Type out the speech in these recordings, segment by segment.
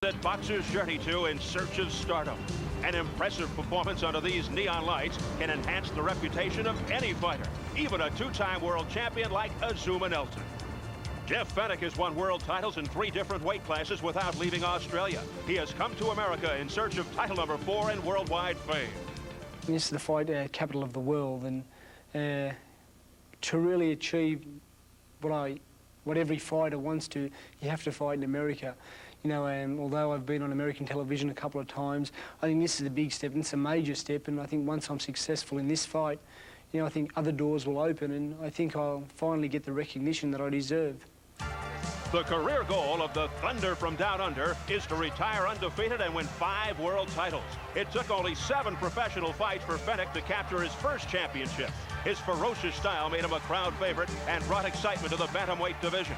that boxers journey to in search of stardom. An impressive performance under these neon lights can enhance the reputation of any fighter, even a two-time world champion like Azumah Nelson. Jeff Fenech has won world titles in 3 different weight classes without leaving Australia. He has come to America in search of title number 4 in worldwide fame. This is the fight capital of the world, and to really achieve what every fighter wants to, you have to fight in America. You know, although I've been on American television a couple of times, I think this is a big step, and it's a major step, and I think once I'm successful in this fight, you know, I think other doors will open, and I think I'll finally get the recognition that I deserve. The career goal of the Thunder from Down Under is to retire undefeated and win 5 world titles. It took only 7 professional fights for Fenech to capture his first championship. His ferocious style made him a crowd favorite and brought excitement to the bantamweight division.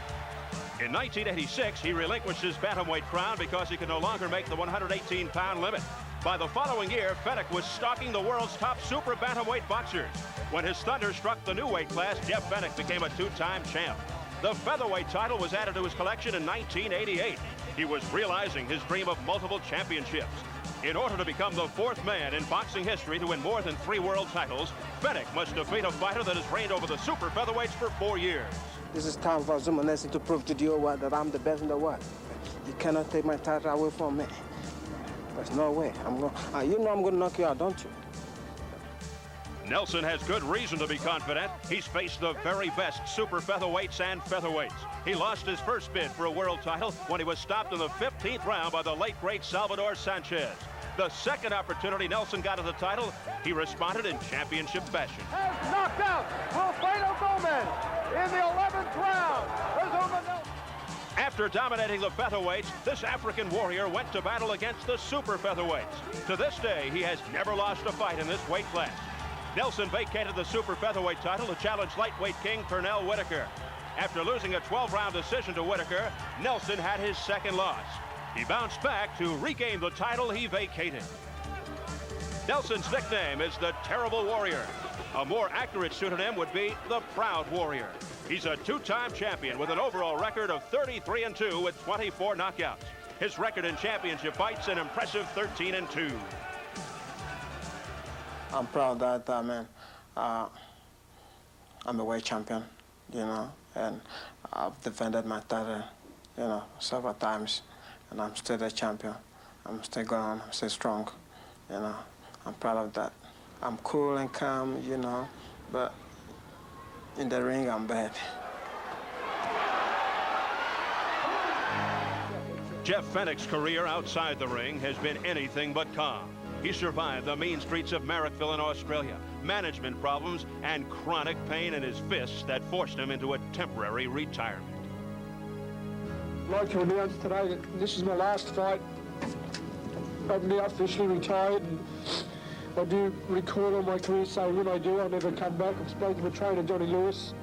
In 1986, he relinquished his bantamweight crown because he could no longer make the 118-pound limit. By the following year, Fenech was stalking the world's top super bantamweight boxers. When his Thunder struck the new weight class, Jeff Fenech became a 2-time champ. The featherweight title was added to his collection in 1988. He was realizing his dream of multiple championships. In order to become the 4th man in boxing history to win more than 3 world titles, Fenech must defeat a fighter that has reigned over the super featherweights for 4 years. This is time for Azumah Nelson to prove to the whole world that I'm the best in the world. You cannot take my title away from me. There's no way. You know I'm going to knock you out, don't you? Nelson has good reason to be confident. He's faced the very best super featherweights and featherweights. He lost his first bid for a world title when he was stopped in the 15th round by the late, great Salvador Sanchez. The second opportunity Nelson got at the title, he responded in championship fashion. Has knocked out Wilfredo Gomez in the 11th round. Azumah Nelson. After dominating the featherweights, this African warrior went to battle against the super featherweights. To this day, he has never lost a fight in this weight class. Nelson vacated the super featherweight title to challenge lightweight king Pernell Whitaker. After losing a 12-round decision to Whitaker, Nelson had his second loss. He bounced back to regain the title he vacated. Nelson's nickname is the Terrible Warrior. A more accurate pseudonym would be the Proud Warrior. He's a 2-time champion with an overall record of 33-2 with 24 knockouts. His record in championship fights, an impressive 13-2. I'm proud that, I'm a world champion, you know, and I've defended my title, you know, several times, and I'm still a champion. I'm still going, I'm still strong, you know. I'm proud of that. I'm cool and calm, you know, but in the ring, I'm bad. Jeff Fenech's career outside the ring has been anything but calm. He survived the mean streets of Marrickville in Australia, management problems, and chronic pain in his fists that forced him into a temporary retirement. I'd like to announce today that this is my last fight. I'm now officially retired, and I do record on my career saying when I do, I'll never come back. I've spoken to my trainer, Johnny Lewis.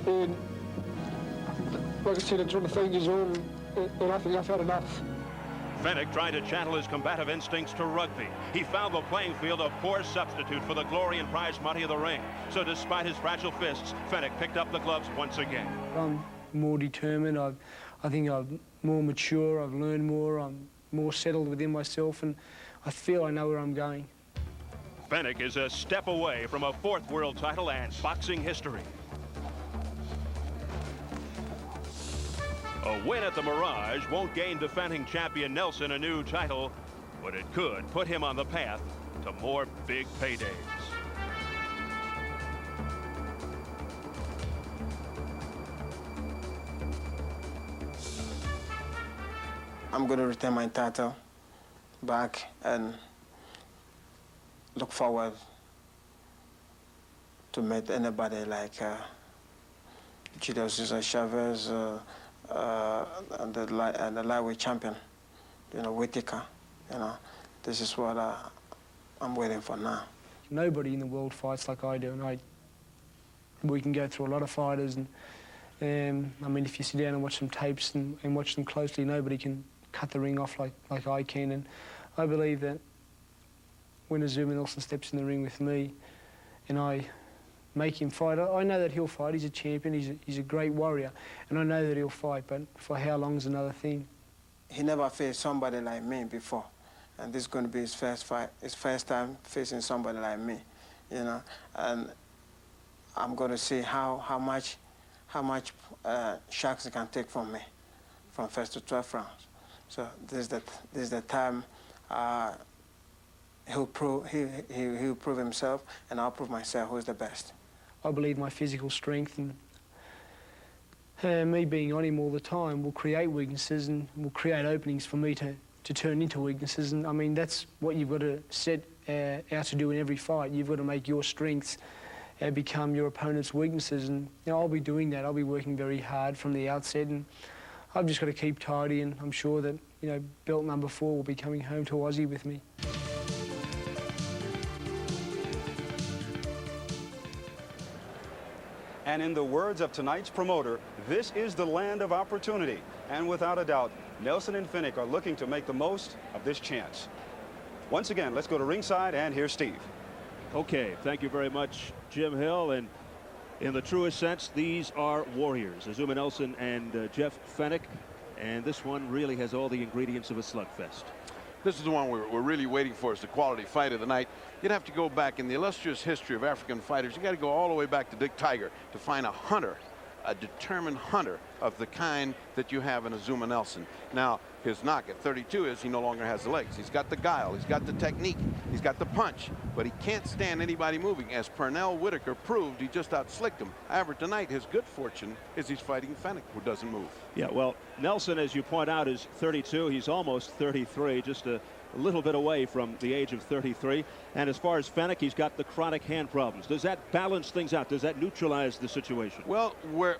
And like I said, it's on the fingers on, and I think I've had enough. Fenech tried to channel his combative instincts to rugby. He found the playing field a poor substitute for the glory and prize money of the ring. So despite his fragile fists, Fenech picked up the gloves once again. I'm more determined. I think I'm more mature. I've learned more. I'm more settled within myself, and I feel I know where I'm going. Fenech is a step away from a 4th world title and boxing history. A win at the Mirage won't gain defending champion Nelson a new title, but it could put him on the path to more big paydays. I'm going to retain my title back and look forward to meet anybody like Julio Cesar Chavez, and the lightweight champion, you know, Whitaker. You know, this is what I'm waiting for now. Nobody in the world fights like I do, and we can go through a lot of fighters, and I mean, if you sit down and watch some tapes and watch them closely, nobody can cut the ring off like I can, and I believe that when Azumah Nelson steps in the ring with me and I make him fight, I know that he'll fight. He's a champion, he's a great warrior, and I know that he'll fight, but for how long is another thing. he never faced somebody like me before, and this is going to be his first fight, his first time facing somebody like me, you know. And I'm going to see how much shots he can take from me, from first to 12 rounds. So this is the time he'll prove himself, and I'll prove myself who's the best. I believe my physical strength and me being on him all the time will create weaknesses and will create openings for me to turn into weaknesses. And I mean, that's what you've got to set out to do in every fight. You've got to make your strengths become your opponent's weaknesses. And you know, I'll be doing that. I'll be working very hard from the outset, and I've just got to keep tidy, and I'm sure that, you know, belt number 4 will be coming home to Aussie with me. And in the words of tonight's promoter, this is the land of opportunity. And without a doubt, Nelson and Fenech are looking to make the most of this chance. Once again, let's go to ringside, and here's Steve. Okay, thank you very much, Jim Hill. And in the truest sense, these are warriors, Azumah Nelson and Jeff Fenech. And this one really has all the ingredients of a slugfest. This is the one we're really waiting for. It's the quality fight of the night. You'd have to go back in the illustrious history of African fighters. You got to go all the way back to Dick Tiger to find a hunter, a determined hunter of the kind that you have in Azumah Nelson. Now, his knock at 32 is he no longer has the legs. He's got the guile, he's got the technique, he's got the punch, but he can't stand anybody moving. As Pernell Whitaker proved, he just outslicked him. However, tonight, his good fortune is he's fighting Fenech, who doesn't move. Yeah, well, Nelson, as you point out, is 32. He's almost 33, just a little bit away from the age of 33. And as far as Fenech, he's got the chronic hand problems. Does that balance things out? Does that neutralize the situation? Well, where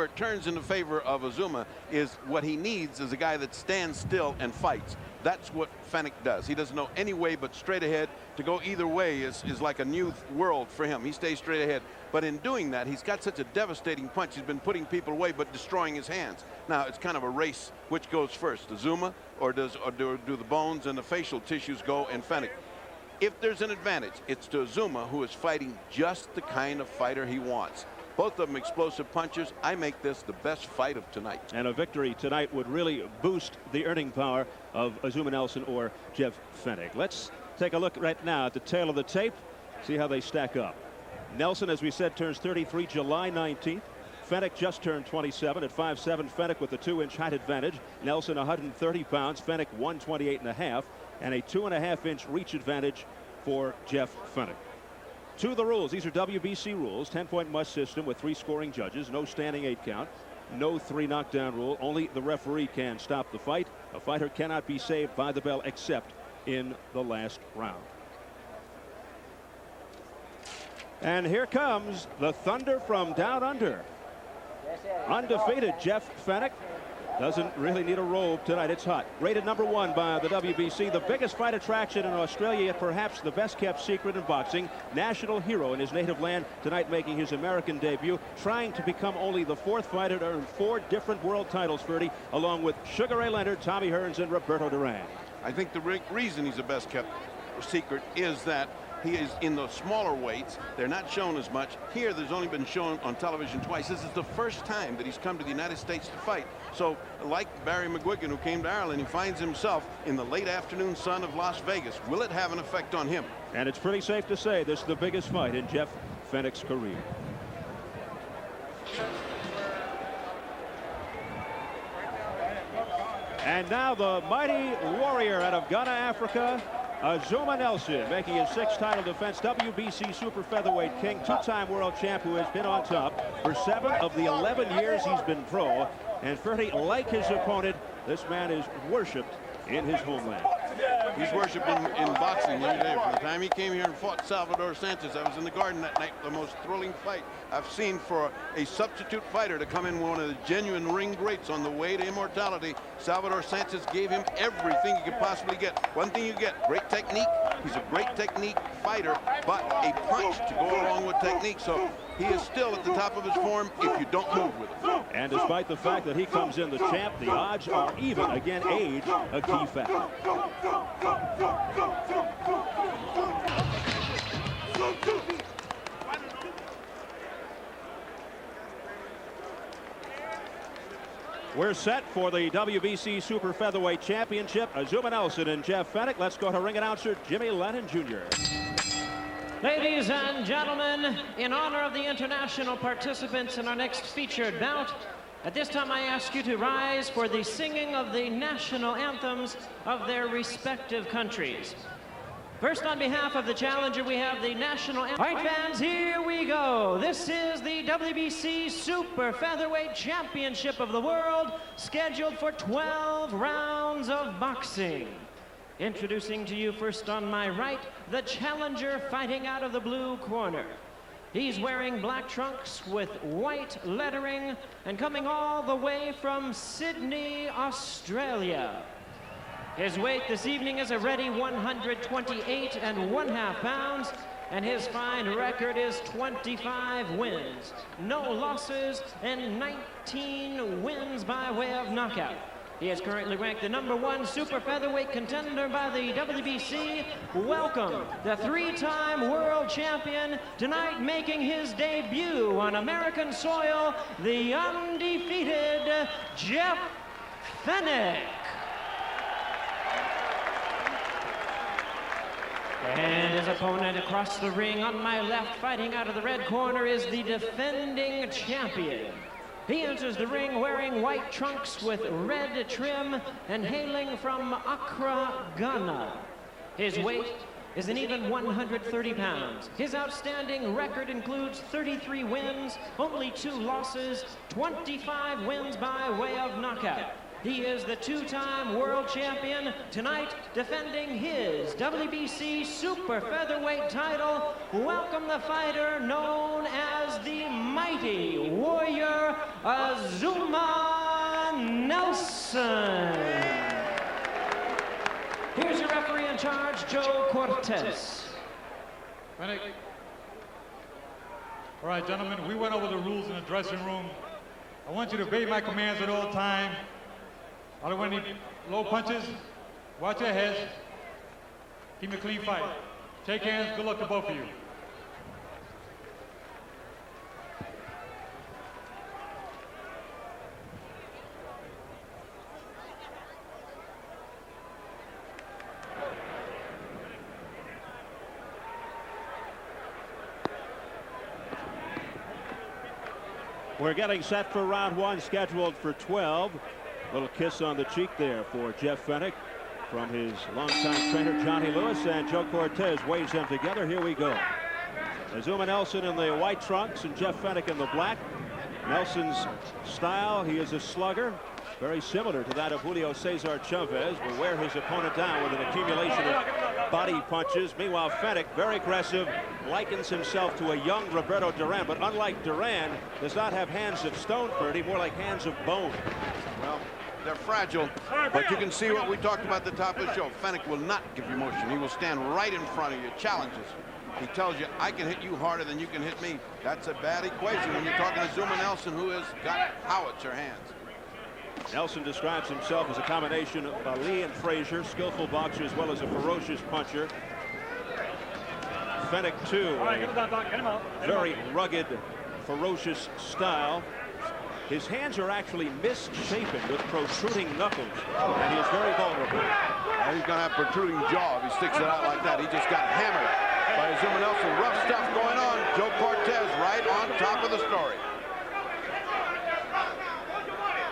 it turns in the favor of Azumah is what he needs is a guy that stands still and fights. That's what Fenech does. He doesn't know any way but straight ahead. To go either way is like a new world for him. He stays straight ahead. But in doing that, he's got such a devastating punch. He's been putting people away but destroying his hands. Now, it's kind of a race. Which goes first, Azumah, or do the bones and the facial tissues go in Fenech? If there's an advantage, it's to Azumah, who is fighting just the kind of fighter he wants. Both of them explosive punchers. I make this the best fight of tonight. And a victory tonight would really boost the earning power of Azumah Nelson or Jeff Fenech. Let's take a look right now at the tail of the tape, see how they stack up. Nelson, as we said, turns 33 July 19th. Fenech just turned 27 at 5'7". Fenech with a 2-inch height advantage. Nelson 130 pounds. Fenech 128.5, and a 2.5-inch reach advantage for Jeff Fenech. To the rules. These are WBC rules. 10-point must system with 3 scoring judges. No standing 8 count. No 3 knockdown rule. Only the referee can stop the fight. A fighter cannot be saved by the bell except in the last round. And here comes the Thunder from down under. Undefeated Jeff Fenech doesn't really need a robe tonight. It's hot. Rated #1 by the WBC. The biggest fight attraction in Australia, yet perhaps the best kept secret in boxing. National hero in his native land, tonight making his American debut, trying to become only the 4th fighter to earn 4 different world titles, Ferdy, along with Sugar Ray Leonard, Tommy Hearns, and Roberto Duran. I think the reason he's the best kept secret is that he is in the smaller weights. They're not shown as much. Here, there's only been shown on television twice. This is the first time that he's come to the United States to fight. So, like Barry McGuigan, who came to Ireland, he finds himself in the late afternoon sun of Las Vegas. Will it have an effect on him? And it's pretty safe to say this is the biggest fight in Jeff Fenech's career. And now the mighty warrior out of Ghana, Africa, Azumah Nelson, making his 6th title defense, WBC super featherweight king, 2-time world champ who has been on top for 7 of the 11 years he's been pro. And Ferdy, like his opponent, this man is worshipped in his homeland. He's worshipped in boxing every day. From the time he came here and fought Salvador Sanchez, I was in the Garden that night, the most thrilling fight I've seen for a substitute fighter to come in, one of the genuine ring greats on the way to immortality. Salvador Sanchez gave him everything he could possibly get. One thing you get, great technique. He's a great technique fighter, but a punch to go along with technique. So he is still at the top of his form if you don't move with him. And despite the fact that he comes in the champ, the odds are even. Again, age, a key factor. We're set for the WBC Super Featherweight Championship. Azumah Nelson and Jeff Fenech. Let's go to ring announcer Jimmy Lennon Jr. Ladies and gentlemen, in honor of the international participants in our next featured bout, at this time I ask you to rise for the singing of the national anthems of their respective countries. First, on behalf of the challenger, we have the national anthem. All right, fans, here we go. This is the WBC Super Featherweight Championship of the World, scheduled for 12 rounds of boxing. Introducing to you first on my right, the challenger fighting out of the blue corner. He's wearing black trunks with white lettering and coming all the way from Sydney, Australia. His weight this evening is a ready 128.5 pounds, and his fine record is 25 wins, no losses, and 19 wins by way of knockout. He is currently ranked the #1 super featherweight contender by the WBC. Welcome, the three-time world champion, tonight making his debut on American soil, the undefeated Jeff Fenech. And his opponent across the ring on my left, fighting out of the red corner, is the defending champion. He enters the ring wearing white trunks with red trim and hailing from Accra, Ghana. His weight is an even 130 pounds. His outstanding record includes 33 wins, only 2 losses, 25 wins by way of knockout. He is the 2-time world champion, tonight defending his WBC Super Featherweight title. Welcome the fighter known as the Mighty Warrior, Azumah Nelson. Here's your referee in charge, Joe Cortez. Fenech. All right, gentlemen, we went over the rules in the dressing room. I want you to obey my commands at all times. I don't want any low punches. Watch your heads. Keep a clean fight. Shake hands. Good luck to both of you. We're getting set for round 1, scheduled for 12. Little kiss on the cheek there for Jeff Fenech from his longtime trainer Johnny Lewis, and Joe Cortez weighs them together. Here we go. Azumah Nelson in the white trunks and Jeff Fenech in the black. Nelson's style, he is a slugger, very similar to that of Julio Cesar Chavez, will wear his opponent down with an accumulation of body punches. Meanwhile, Fenech, very aggressive, likens himself to a young Roberto Duran, but unlike Duran, does not have hands of stone, Ferdy, more like hands of bone. Well, they're fragile, but you can see what we talked about at the top of the show. Fenech will not give you motion. He will stand right in front of you, challenges. He tells you, I can hit you harder than you can hit me. That's a bad equation when you're talking to Azumah Nelson, who has got howitzer hands. Nelson describes himself as a combination of Ali and Frazier, skillful boxer as well as a ferocious puncher. Fenech, too, a very rugged, ferocious style. His hands are actually misshapen with protruding knuckles, and he is very vulnerable. He's going to have protruding jaw if he sticks it out like that. He just got hammered by Azumah Nelson. Rough stuff going on. Joe Cortez right on top of the story.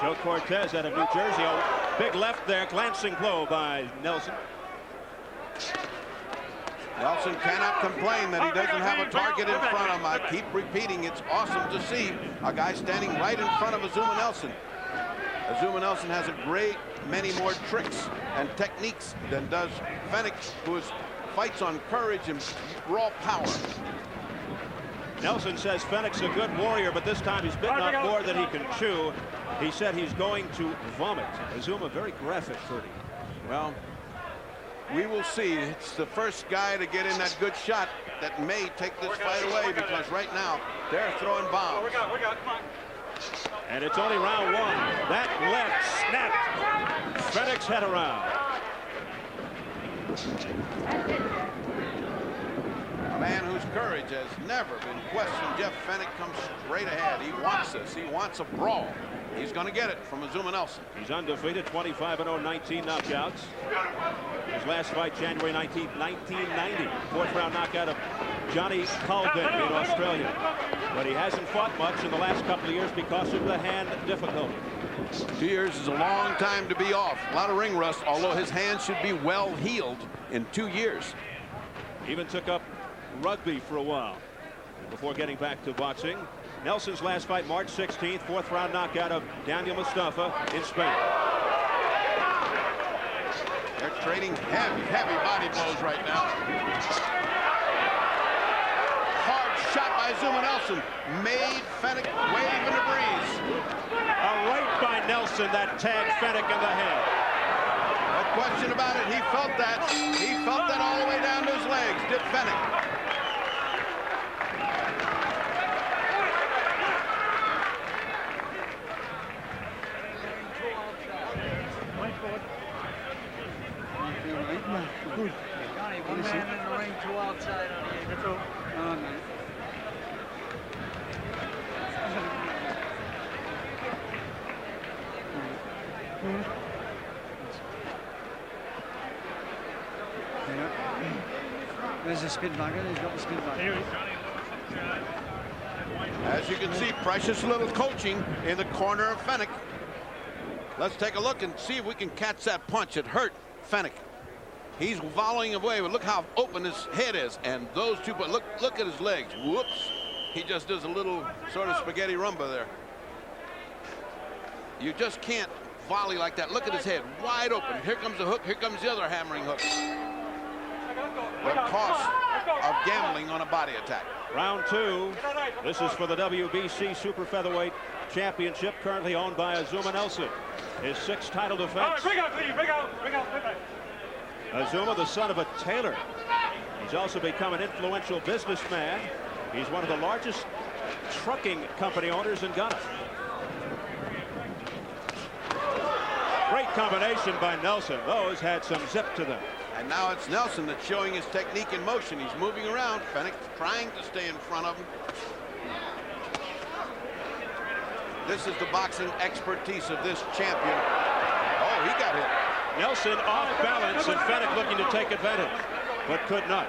Joe Cortez out of New Jersey. Oh, big left there, glancing blow by Nelson. Nelson cannot complain that he doesn't have a target in front of him. I keep repeating, it's awesome to see a guy standing right in front of Azumah Nelson. Azumah Nelson has a great many more tricks and techniques than does Fenech, who fights on courage and raw power. Nelson says Fenech's a good warrior, but this time he's bitten off more than he can chew. He said he's going to vomit. Azumah, very graphic, Ferdy. Well, we will see. It's the first guy to get in that good shot that may take this fight away, because right now they're throwing bombs. We got, come on. And it's only round 1. That left snapped Fenech's head around. A man whose courage has never been questioned. Jeff Fenech comes straight ahead. He wants this. He wants a brawl. He's going to get it from Azumah Nelson. He's undefeated, 25-0, 19 knockouts. His last fight, January 19th, 1990. Fourth round knockout of Johnny Colvin in Australia. But he hasn't fought much in the last couple of years because of the hand difficulty. 2 years is a long time to be off. A lot of ring rust, although his hand should be well healed in 2 years. Even took up rugby for a while before getting back to boxing. Nelson's last fight, March 16th, fourth round knockout of Daniel Mustafa in Spain. They're trading heavy body blows right now. Hard shot by Azumah Nelson. Made Fenech wave in the breeze. A right by Nelson that tagged Fenech in the head. No question about it. He felt that. He felt that all the way down to his legs, did Fenech. Good. Johnny, one man in the ring, two outside on you. That's all. No, man. There's a spin bucket. He's got the spin bucket. As you can see, precious little coaching in the corner of Fenech. Let's take a look and see if we can catch that punch. It hurt Fenech. He's volleying away, but look how open his head is. And those two, but look at his legs. Whoops. He just does a little sort of spaghetti rumba there. You just can't volley like that. Look at his head, wide open. Here comes the hook, here comes the other hammering hook. The cost of gambling on a body attack. Round two. This is for the WBC Super Featherweight Championship, currently owned by Azumah Nelson. His sixth title defense. Bring out. Azumah, the son of a tailor. He's also become an influential businessman. He's one of the largest trucking company owners in Ghana. Great combination by Nelson. Those had some zip to them. And now it's Nelson that's showing his technique in motion. He's moving around. Fenech trying to stay in front of him. This is the boxing expertise of this champion. Oh, he got hit. Nelson off balance and Fenech looking to take advantage, but could not.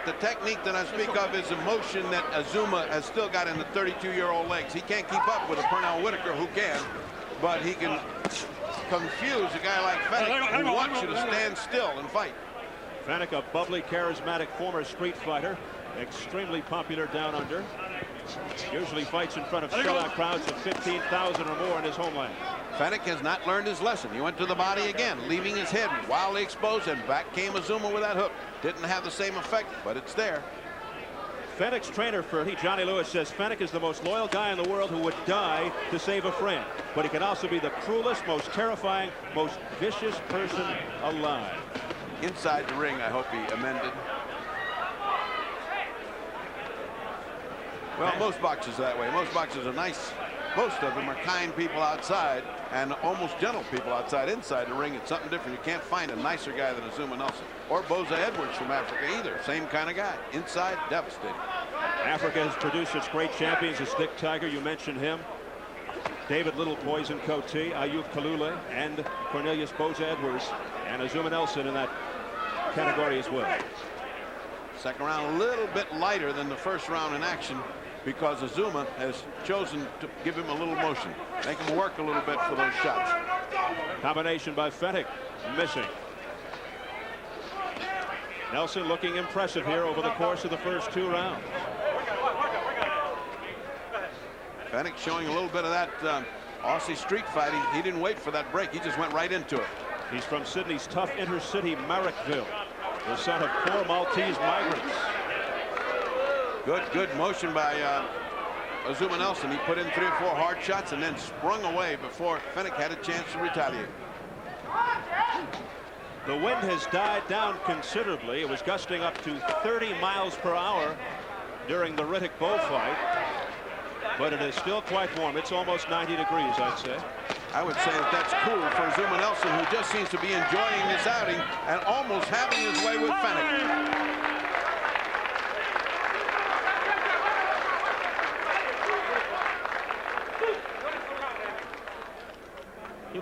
The technique that I speak of is the motion that Azumah has still got in the 32-year-old legs. He can't keep up with a Pernell Whitaker who can, but he can confuse a guy like Fenech who wants you to stand still and fight. Fenech, a bubbly, charismatic former street fighter, extremely popular down under. Usually fights in front of sellout crowds of 15,000 or more in his homeland. Fenech has not learned his lesson. He went to the body again, leaving his head wildly exposed, and back came Azumah with that hook. Didn't have the same effect, but it's there. Fenech's trainer, Johnny Lewis, says Fenech is the most loyal guy in the world who would die to save a friend. But he can also be the cruelest, most terrifying, most vicious person alive. Inside the ring, I hope he amended. Well, most boxers are that way. Most boxers are nice. Most of them are kind people outside and almost gentle people outside. Inside the ring, it's something different. You can't find a nicer guy than Azumah Nelson. Or Boza Edwards from Africa either. Same kind of guy. Inside, devastating. Africa has produced such great champions as Dick Tiger, you mentioned him. David Little Poison Cote, Ayub Kalule, and Cornelius Boza Edwards, and Azumah Nelson in that category as well. Second round a little bit lighter than the first round in action, because Azumah has chosen to give him a little motion, make him work a little bit for those shots. Combination by Fenech, missing. Nelson looking impressive here over the course of the first two rounds. Fenech showing a little bit of that Aussie street fighting. He didn't wait for that break. He just went right into it. He's from Sydney's tough inner city, Marrickville, the son of poor Maltese migrants. Good motion by Azumah Nelson. He put in 3 or 4 hard shots and then sprung away before Fenech had a chance to retaliate. The wind has died down considerably. It was gusting up to 30 miles per hour during the Riddick bullfight, but it is still quite warm. It's almost 90 degrees, I'd say. I would say that's cool for Azumah Nelson, who just seems to be enjoying this outing and almost having his way with Fenech.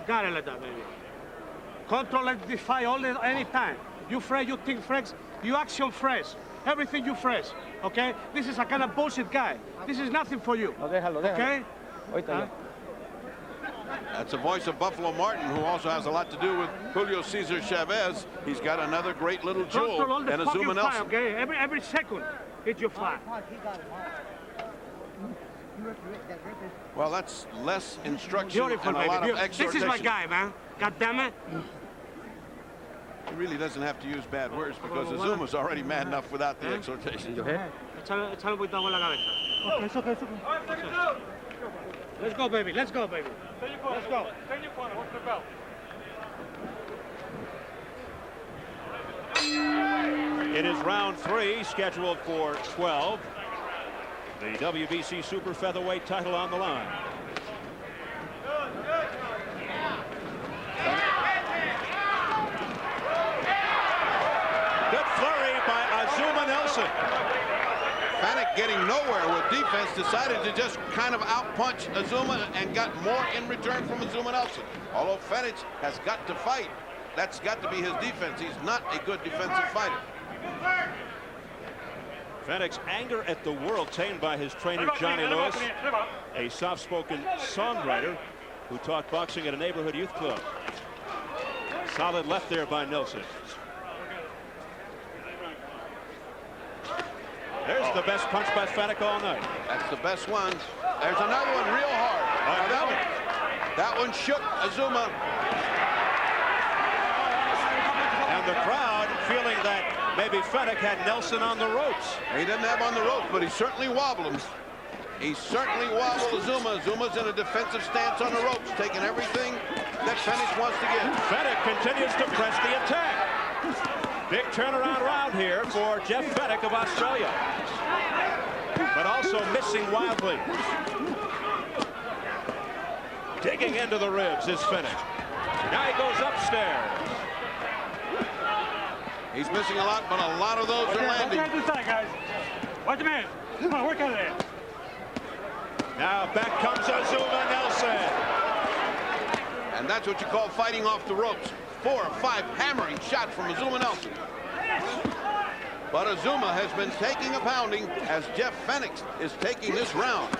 got it like that, baby. Control like this fight any time. You fresh, you think fresh, you action fresh. Everything you fresh, okay? This is a kind of bullshit guy. This is nothing for you, okay? That's the voice of Buffalo Martin, who also has a lot to do with Julio Cesar Chavez. He's got another great little jewel and Azumah Nelson. Okay, every second, hit your fire. Well, that's less instruction Beautiful, and a baby. lot of exhortation. This is my guy, man. God damn it. He really doesn't have to use bad words because Azumah's already mad enough without the exhortation. Échale un poquito agua en la cabeza. Let's go, baby. Let's go, baby. Let's go. What's the belt? It is round 3, scheduled for 12. The WBC Super Featherweight title on the line. Good flurry by Azumah Nelson. Fenech getting nowhere with defense, decided to just kind of outpunch Azumah and got more in return from Azumah Nelson. Although Fenech has got to fight, that's got to be his defense. He's not a good defensive fighter. Fenech's anger at the world tamed by his trainer Johnny Lewis, a soft-spoken songwriter who taught boxing at a neighborhood youth club. Solid left there by Nelson. There's the best punch by Fenech all night. That's the best one. There's another one real hard. That one shook Azumah. And the crowd feeling that maybe Fenech had Nelson on the ropes. He didn't have on the ropes, but he certainly wobbled him. He certainly wobbled Azumah. Azumah's in a defensive stance on the ropes, taking everything that Fenech wants to get. Fenech continues to press the attack. Big turnaround round here for Jeff Fenech of Australia. But also missing wildly. Digging into the ribs is Fenech. Now he goes upstairs. He's missing a lot, but a lot of those are landing. Watch the side, guys. Watch the man. Come on, work out of there. Now back comes Azumah Nelson. And that's what you call fighting off the ropes. 4 or 5 hammering shots from Azumah Nelson. But Azumah has been taking a pounding as Jeff Fenech is taking this round.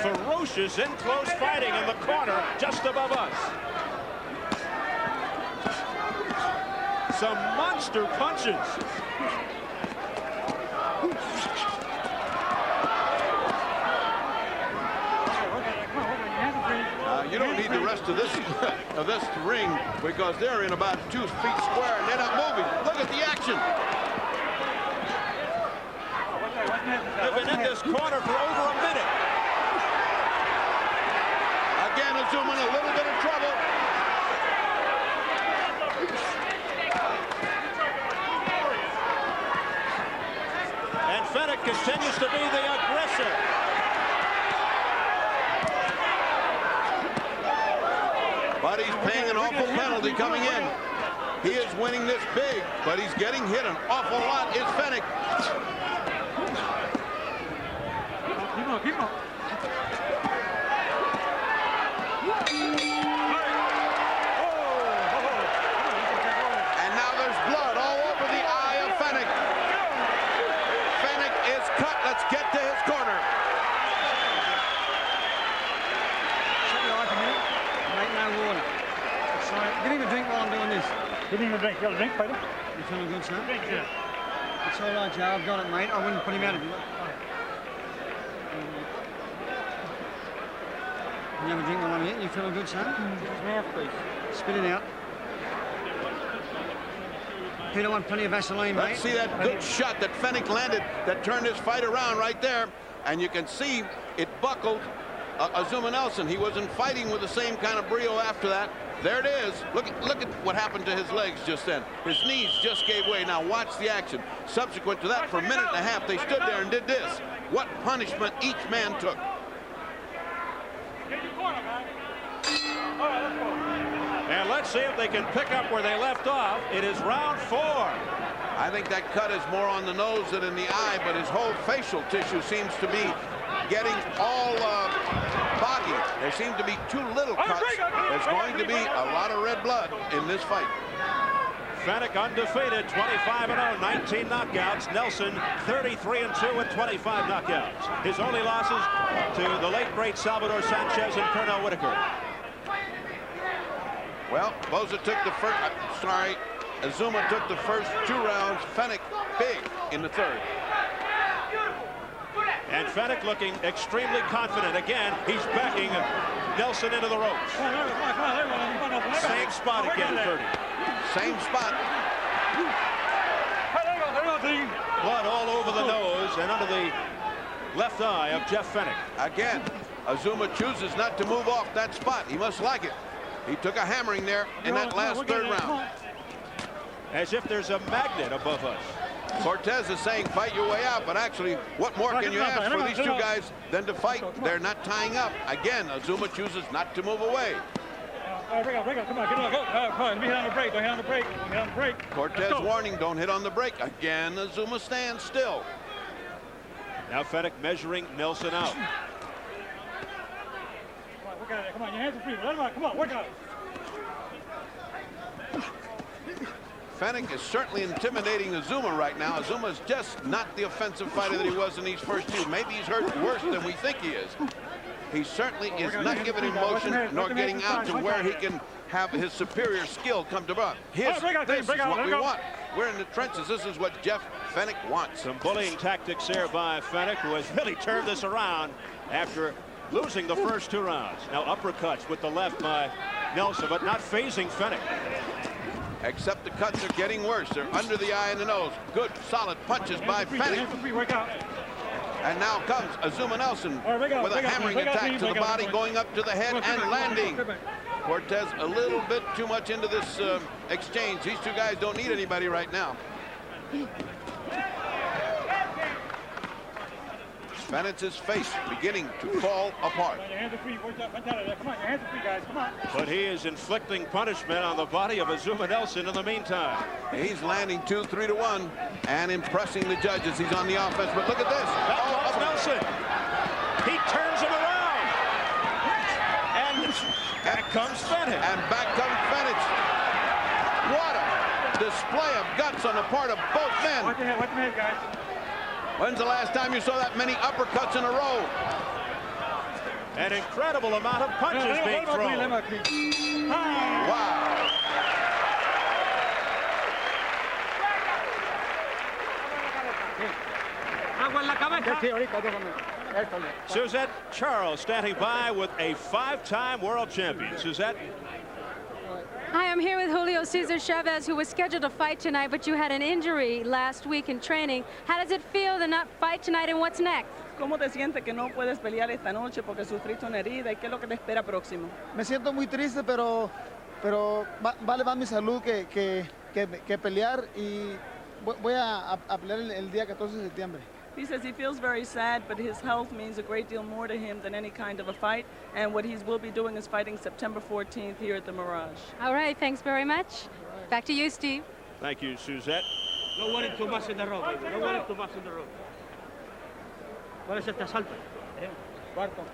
Ferocious in close fighting in the corner just above us. Some monster punches. You don't need the rest of this ring because they're in about 2 feet square and they're not moving. Look at the action. They've been in this corner for over a minute. Again, Azumah in a little bit of trouble. And Fenech continues to be the aggressor. But he's paying an awful penalty coming in. He is winning this big, but he's getting hit an awful lot. Is Fenech. Keep on, keep on. And now there's blood all over the eye of Fenech. Fenech is cut. Let's get to his corner. Give him a drink while I'm doing this. Give him a drink. You got a drink, fighter? You feeling good, son? Drink, yeah. It's all right, Joe. I've got it, mate. I wouldn't put him out of it. You have a drink while I'm here? You feeling good, son? His mouth, please. Spit it out. Peter want plenty of Vaseline, mate. Let's see that good shot that Fenech landed that turned his fight around right there. And you can see it buckled Azumah Nelson. He wasn't fighting with the same kind of brio after that. There it is. Look at what happened to his legs just then. His knees just gave way. Now watch the action. Subsequent to that, for a minute and a half, they stood there and did this. What punishment each man took. Get your corner, man. All right, let's go. And let's see if they can pick up where they left off. It is round 4. I think that cut is more on the nose than in the eye, but his whole facial tissue seems to be getting all boggy. There seem to be too little cuts. There's going to be a lot of red blood in this fight. Fenech undefeated, 25-0, 19 knockouts. Nelson 33-2 with 25 knockouts. His only losses to the late great Salvador Sanchez and Pernell Whitaker. Well, Boza took the first. Azumah took the first 2 rounds. Fenech big in the third. And Fenech looking extremely confident. Again, he's backing Nelson into the ropes. Same spot again, 30. Same spot. Blood all over the nose and under the left eye of Jeff Fenech. Again, Azumah chooses not to move off that spot. He must like it. He took a hammering there in that last third round. As if there's a magnet above us. Cortez is saying fight your way out, but actually, what more can you ask for these 2 guys than to fight? They're not tying up. Again, Azumah chooses not to move away. Come on, come on, come on, hit on the brake, don't hit on the brake, don't hit on the brake. Cortez warning, don't hit on the brake. Again, Azumah stands still. Now Fenech measuring Nelson out. Come on, work out of there, come on, your hands are free, let him out, come on, work out. Fenech is certainly intimidating Azumah right now. Azumah is just not the offensive fighter that he was in these first 2. Maybe he's hurt worse than we think he is. He certainly is not giving him motion nor getting out to where he can have his superior skill come to bear. This is what we want. We're in the trenches. This is what Jeff Fenech wants. Some bullying tactics there by Fenech, who has really turned this around after losing the first 2 rounds. Now uppercuts with the left by Nelson, but not phasing Fenech. Except the cuts are getting worse. They're under the eye and the nose. Good, solid punches by Fenech. And now comes Azumah Nelson with a hammering attack to the body, going up to the head and landing. Cortez a little bit too much into this exchange. These 2 guys don't need anybody right now. Fenech's face beginning to fall apart. But he is inflicting punishment on the body of Azumah Nelson in the meantime. He's landing 2, 3 to 1 and impressing the judges. He's on the offense, but look at this. Back comes Nelson. He turns him around. And back comes Fenech. And back comes Fenech. What a display of guts on the part of both men. Watch your head, guys. When's the last time you saw that many uppercuts in a row? An incredible amount of punches being thrown. Wow. Suzette Charles standing by with a 5-time world champion. Suzette. Hi, I'm here with Julio Cesar Chavez, who was scheduled to fight tonight, but you had an injury last week in training. How does it feel to not fight tonight, and what's next? ¿Cómo te sientes que no puedes pelear esta noche porque sufriste una herida? ¿Y qué es lo que te espera próximo? Me siento muy triste, pero vale más mi salud que pelear, y voy a pelear el día 14 de septiembre. He says he feels very sad, but his health means a great deal more to him than any kind of a fight. And what he will be doing is fighting September 14th here at the Mirage. All right, thanks very much. Back to you, Steve. Thank you, Suzette. No worry too much in the road. No worry too much in the road. ¿Cuál es este asalto? Cuarto.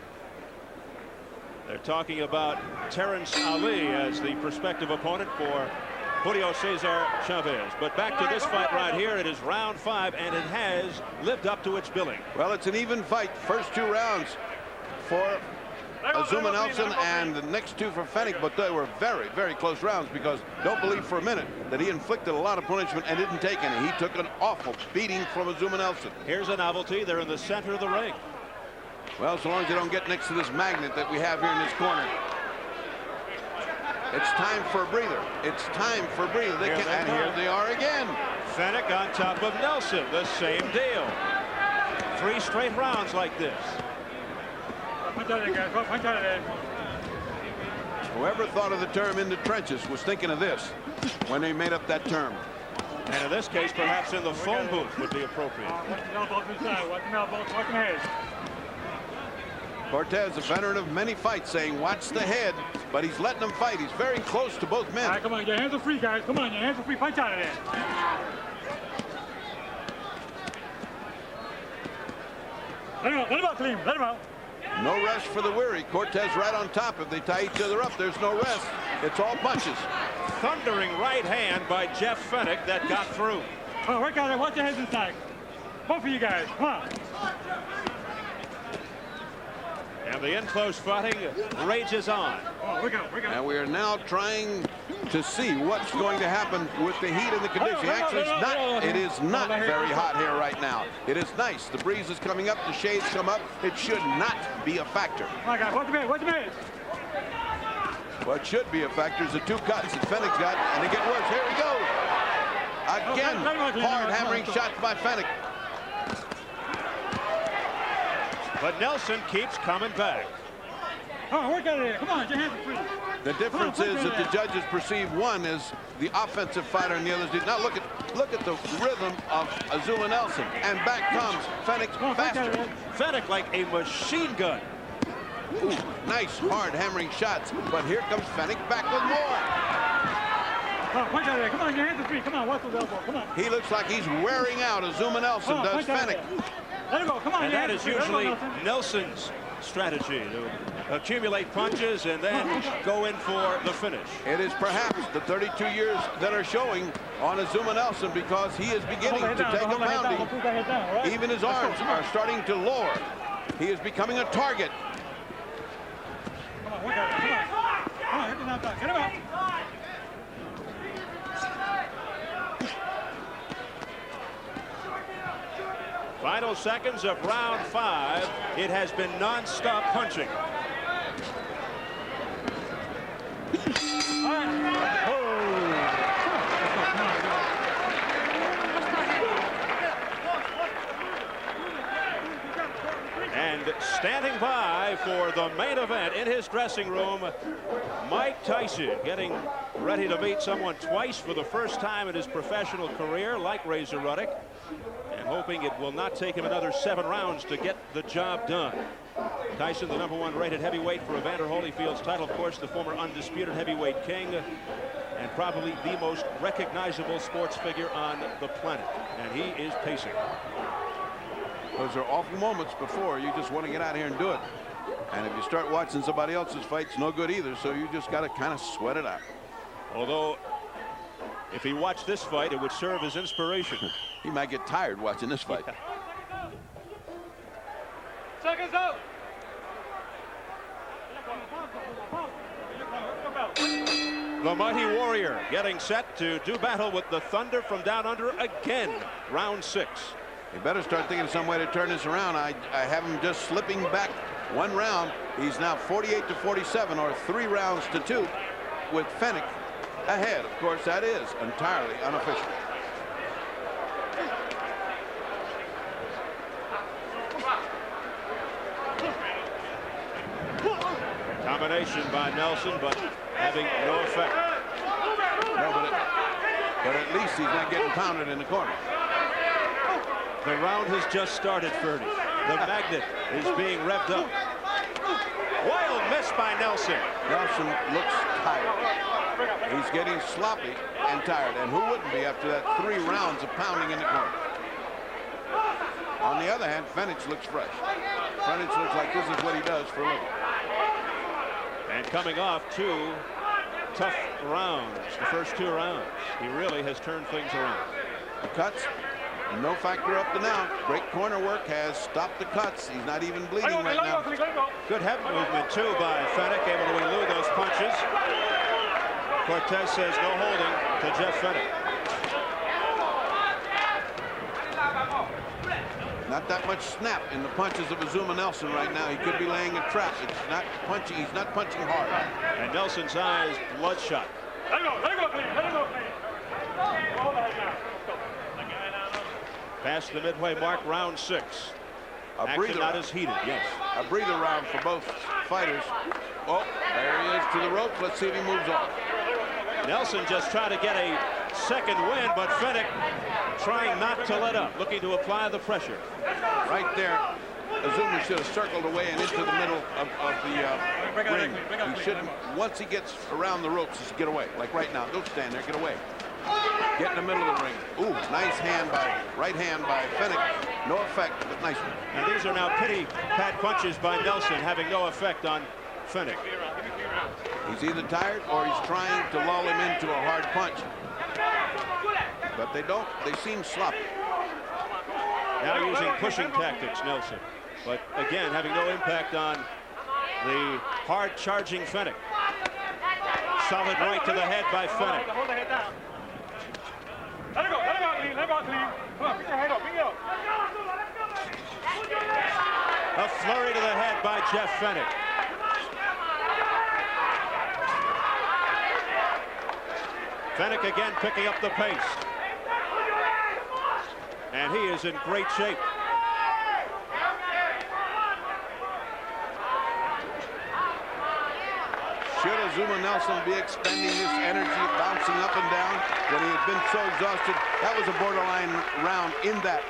They're talking about Terrence Ali as the prospective opponent for Julio Cesar Chavez. But back to this fight right here. It is round 5, and it has lived up to its billing. Well, it's an even fight. First 2 rounds for Azumah Nelson and the next 2 for Fenech, but they were very, very close rounds, because don't believe for a minute that he inflicted a lot of punishment and didn't take any. He took an awful beating from Azumah Nelson. Here's a novelty. They're in the center of the ring. Well, so long as they don't get next to this magnet that we have here in this corner. It's time for a breather. It's time for a breather. And here they are again. Fenech on top of Nelson. The same deal. 3 straight rounds like this. Whoever thought of the term "in the trenches" was thinking of this when they made up that term. And in this case, perhaps in the phone booth would be appropriate. Cortez, a veteran of many fights, saying watch the head, but he's letting them fight. He's very close to both men. All right, come on, your hands are free, guys. Come on, your hands are free. Punch out of there. Let him out, Clean. Let him out. No rest for the weary. Cortez right on top. If they tie each other up, there's no rest. It's all punches. Thundering right hand by Jeff Fenech that got through. Oh, work out there. Watch your heads inside. Both of you guys. Come on. And the in-close fighting rages on. Oh, work out. And we are now trying to see what's going to happen with the heat and the condition. Actually, it is not very hot here right now. It is nice. The breeze is coming up. The shades come up. It should not be a factor. Oh, God. Watch your minute. What should be a factor is the 2 cuts that Fenech's got, and they get worse. Here we go. Again, hard hammering shots by Fenech. But Nelson keeps coming back. Oh, work out of there. Come on, your hands are free. The difference is that the judges perceive one as the offensive fighter and the others do. Now look at the rhythm of Azumah Nelson. And back comes Fenech faster. Fenech like a machine gun. Ooh, nice hard hammering shots. But here comes Fenech back with more. Oh, work out of there. Come on, your hands are free. Come on, watch those elbows. Come on. He looks like he's wearing out. Azumah Nelson does Fenech. Let him go. Come on. And that is usually Nelson's strategy to accumulate punches and then go in for the finish. It is perhaps the 32 years that are showing on Azumah Nelson because he is beginning to take a pounding. Even his arms are starting to lower. He is becoming a target. Come on, work out. Come on. Come on, hit the knockdown. Get him out. Final seconds of round 5. It has been non-stop punching. And standing by for the main event in his dressing room, Mike Tyson getting ready to meet someone twice for the first time in his professional career, like Razor Ruddock, and hoping it will not take him another 7 rounds to get the job done. Tyson, the #1 rated heavyweight for Evander Holyfield's title, of course, the former undisputed heavyweight king, and probably the most recognizable sports figure on the planet. And he is pacing. Those are awful moments before you just want to get out here and do it. And if you start watching somebody else's fight, it's no good either. So you just got to kind of sweat it out. Although, if he watched this fight, it would serve as inspiration. He might get tired watching this fight. Yeah. Seconds out. The Mighty Warrior getting set to do battle with the Thunder from Down Under again. Round 6. He better start thinking of some way to turn this around. I have him just slipping back 1 round. He's now 48-47, or 3 rounds to 2, with Fenech ahead. Of course, that is entirely unofficial. Combination by Nelson, but having no effect. No, but at least he's not getting pounded in the corner. The round has just started, Ferdy. The magnet is being revved up. Wild miss by Nelson. Nelson looks tired. He's getting sloppy and tired. And who wouldn't be after that 3 rounds of pounding in the corner? On the other hand, Fenech looks fresh. Fenech looks like this is what he does for a living. And coming off 2 tough rounds, the first 2 rounds. He really has turned things around. The cuts, no factor up to now. Great corner work has stopped the cuts. He's not even bleeding right now. Good head movement, too, by Fenech, able to elude those punches. Cortez says no holding to Jeff Fenech. Not that much snap in the punches of Azumah Nelson right now. He could be laying a trap. It's not punching. He's not punching hard. And Nelson's eyes bloodshot. Let him go, please. Let him go, please. Past the midway mark, round 6. Action not as heated, yes. A breather round for both fighters. Oh, there he is to the ropes. Let's see if he moves on. Nelson just tried to get a second win, but Fenech trying not to let up, looking to apply the pressure. Right there, Azumah should have circled away and into the middle of the ring. He shouldn't, once he gets around the ropes, just get away. Like right now, don't stand there, get away. Get in the middle of the ring. Ooh, nice right hand by Fenech. No effect, but nice one. And these are now pity pat punches by Nelson, having no effect on Fenech. He's either tired or he's trying to lull him into a hard punch. But they seem sloppy. Now using pushing tactics, Nelson. But again, having no impact on the hard charging Fenech. Solid right to the head by Fenech. Hold the head down. Let it go clean, let it go clean. Come on, pick your head up, pick it up. A flurry to the head by Jeff Fenech. Fenech again picking up the pace. And he is in great shape. Should Azumah Nelson be expending this energy, bouncing up and down when he had been so exhausted? That was a borderline round in that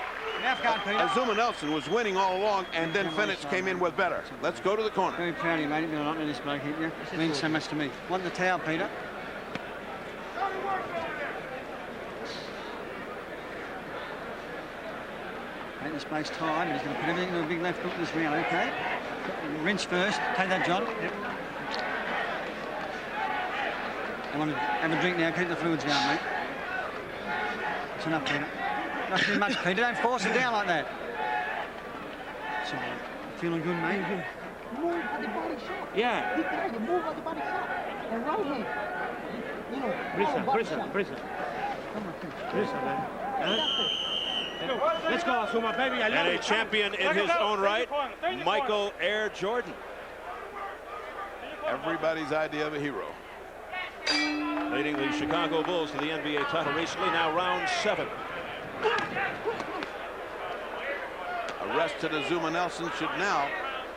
Azumah Nelson was winning all along, and then Fenech came in with better. Let's go to the corner. Very proud of you, mate. You've been a lot in this bloke, haven't you? It means so much to me. Want the towel, Peter? Take this bloke's time, and he's going to put everything into a big left hook this round, okay? Rinse first. Take that, John. Yep. I want to have a drink now. Keep the fluids down, mate. That's enough, Peter. Not too much, Peter. Don't force it down like that. So, feeling good, mate? Move at the body shot. Yeah. You move at the body shot. And right hand. You know, Brisa. Let's go, Azumah, baby. And a champion in his own right, Michael Air Jordan. Everybody's idea of a hero. Leading the Chicago Bulls to the NBA title recently, now round 7. Arrested Azumah Nelson should now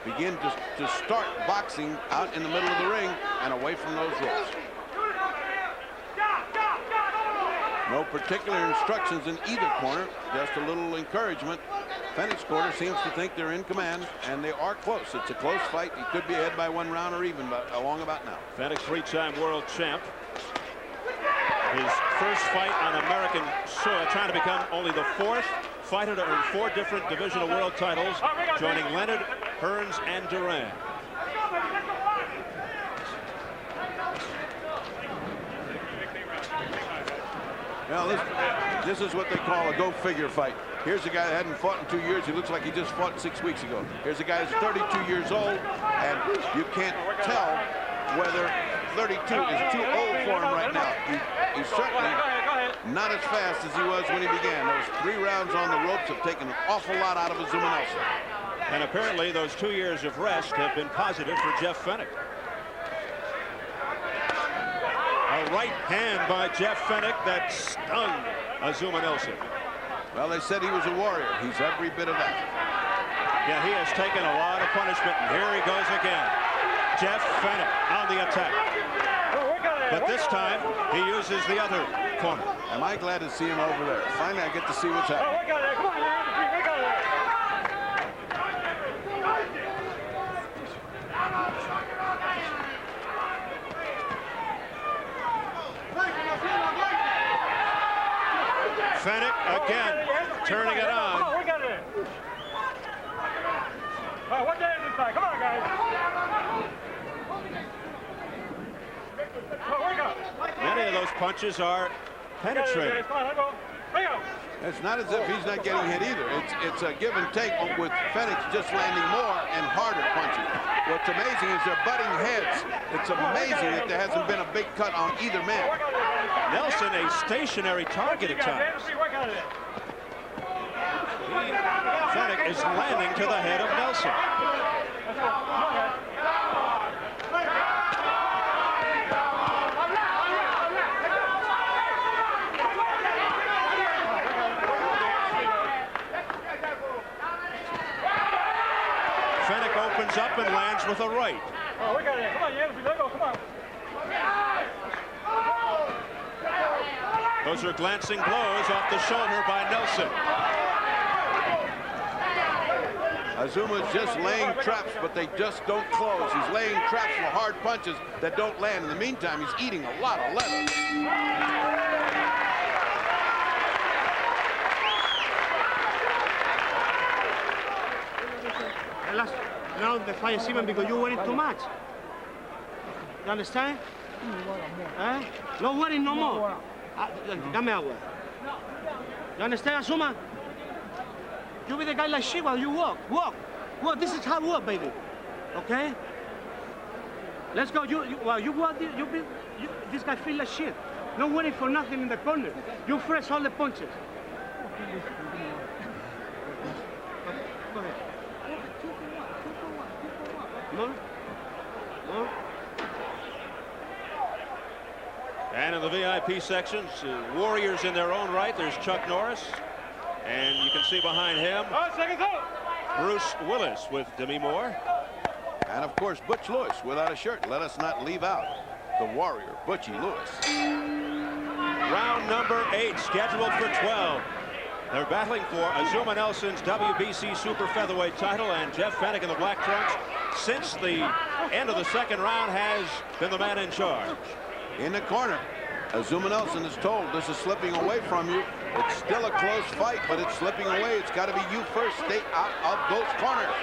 begin to start boxing out in the middle of the ring and away from those ropes. No particular instructions in either corner, just a little encouragement. Fenech's corner seems to think they're in command, and they are close. It's a close fight. He could be ahead by 1 round or even along about now. Fenech, 3-time world champ. His first fight on American soil, trying to become only the 4th fighter to earn 4 different divisional world titles, joining Leonard, Hearns, and Duran. Well, this is what they call a go-figure fight. Here's a guy that hadn't fought in 2 years. He looks like he just fought 6 weeks ago. Here's a guy who's 32 years old, and you can't tell whether 32 is too old for him right now. He's certainly not as fast as he was when he began. Those 3 rounds on the ropes have taken an awful lot out of Azumah Nelson. And apparently those 2 years of rest have been positive for Jeff Fenech. A right hand by Jeff Fenech that stung Azumah Nelson. Well, they said he was a warrior. He's every bit of that. Yeah, he has taken a lot of punishment, and here he goes again. Jeff Fenech on the attack. But this time, he uses the other corner. Am I glad to see him over there? Finally, I get to see what's happening. Fenech again, turning it on. All right, what day is this time? Come on, guys. Many of those punches are penetrating. It's not as if he's not getting hit either. It's a give and take with Fenech just landing more and harder punches. What's amazing is they're butting heads. It's amazing that there hasn't been a big cut on either man. Nelson a stationary target at times. Fenech is landing to the head of Nelson. Fenech opens up and lands with a right. Oh, we got it. Come on, Yannis. Let go. Come on. Those are glancing blows off the shoulder by Nelson. Azumah's just laying traps, but they just don't close. He's laying traps for hard punches that don't land. In the meantime, he's eating a lot of leather. now the fight is even because you worry too much. You understand? Eh? No worry no more. Dame agua. You understand, Azumah? You be the guy like shit while you walk. Walk. Walk. This is hard work, baby. Okay? Let's go. While you walk, this guy feel like shit. No waiting for nothing in the corner. You fresh all the punches. Go ahead. More? More? And in the VIP sections, warriors in their own right, there's Chuck Norris. And you can see behind him, Bruce Willis with Demi Moore. And of course, Butch Lewis without a shirt. Let us not leave out the warrior, Butchie Lewis. Round number 8, scheduled for 12. They're battling for Azumah Nelson's WBC Super Featherweight title, and Jeff Fenech in the black trunks, since the end of the second round, has been the man in charge. In the corner, Azumah Nelson is told this is slipping away from you. It's still a close fight, but it's slipping away. It's got to be you first. Stay out of those corners.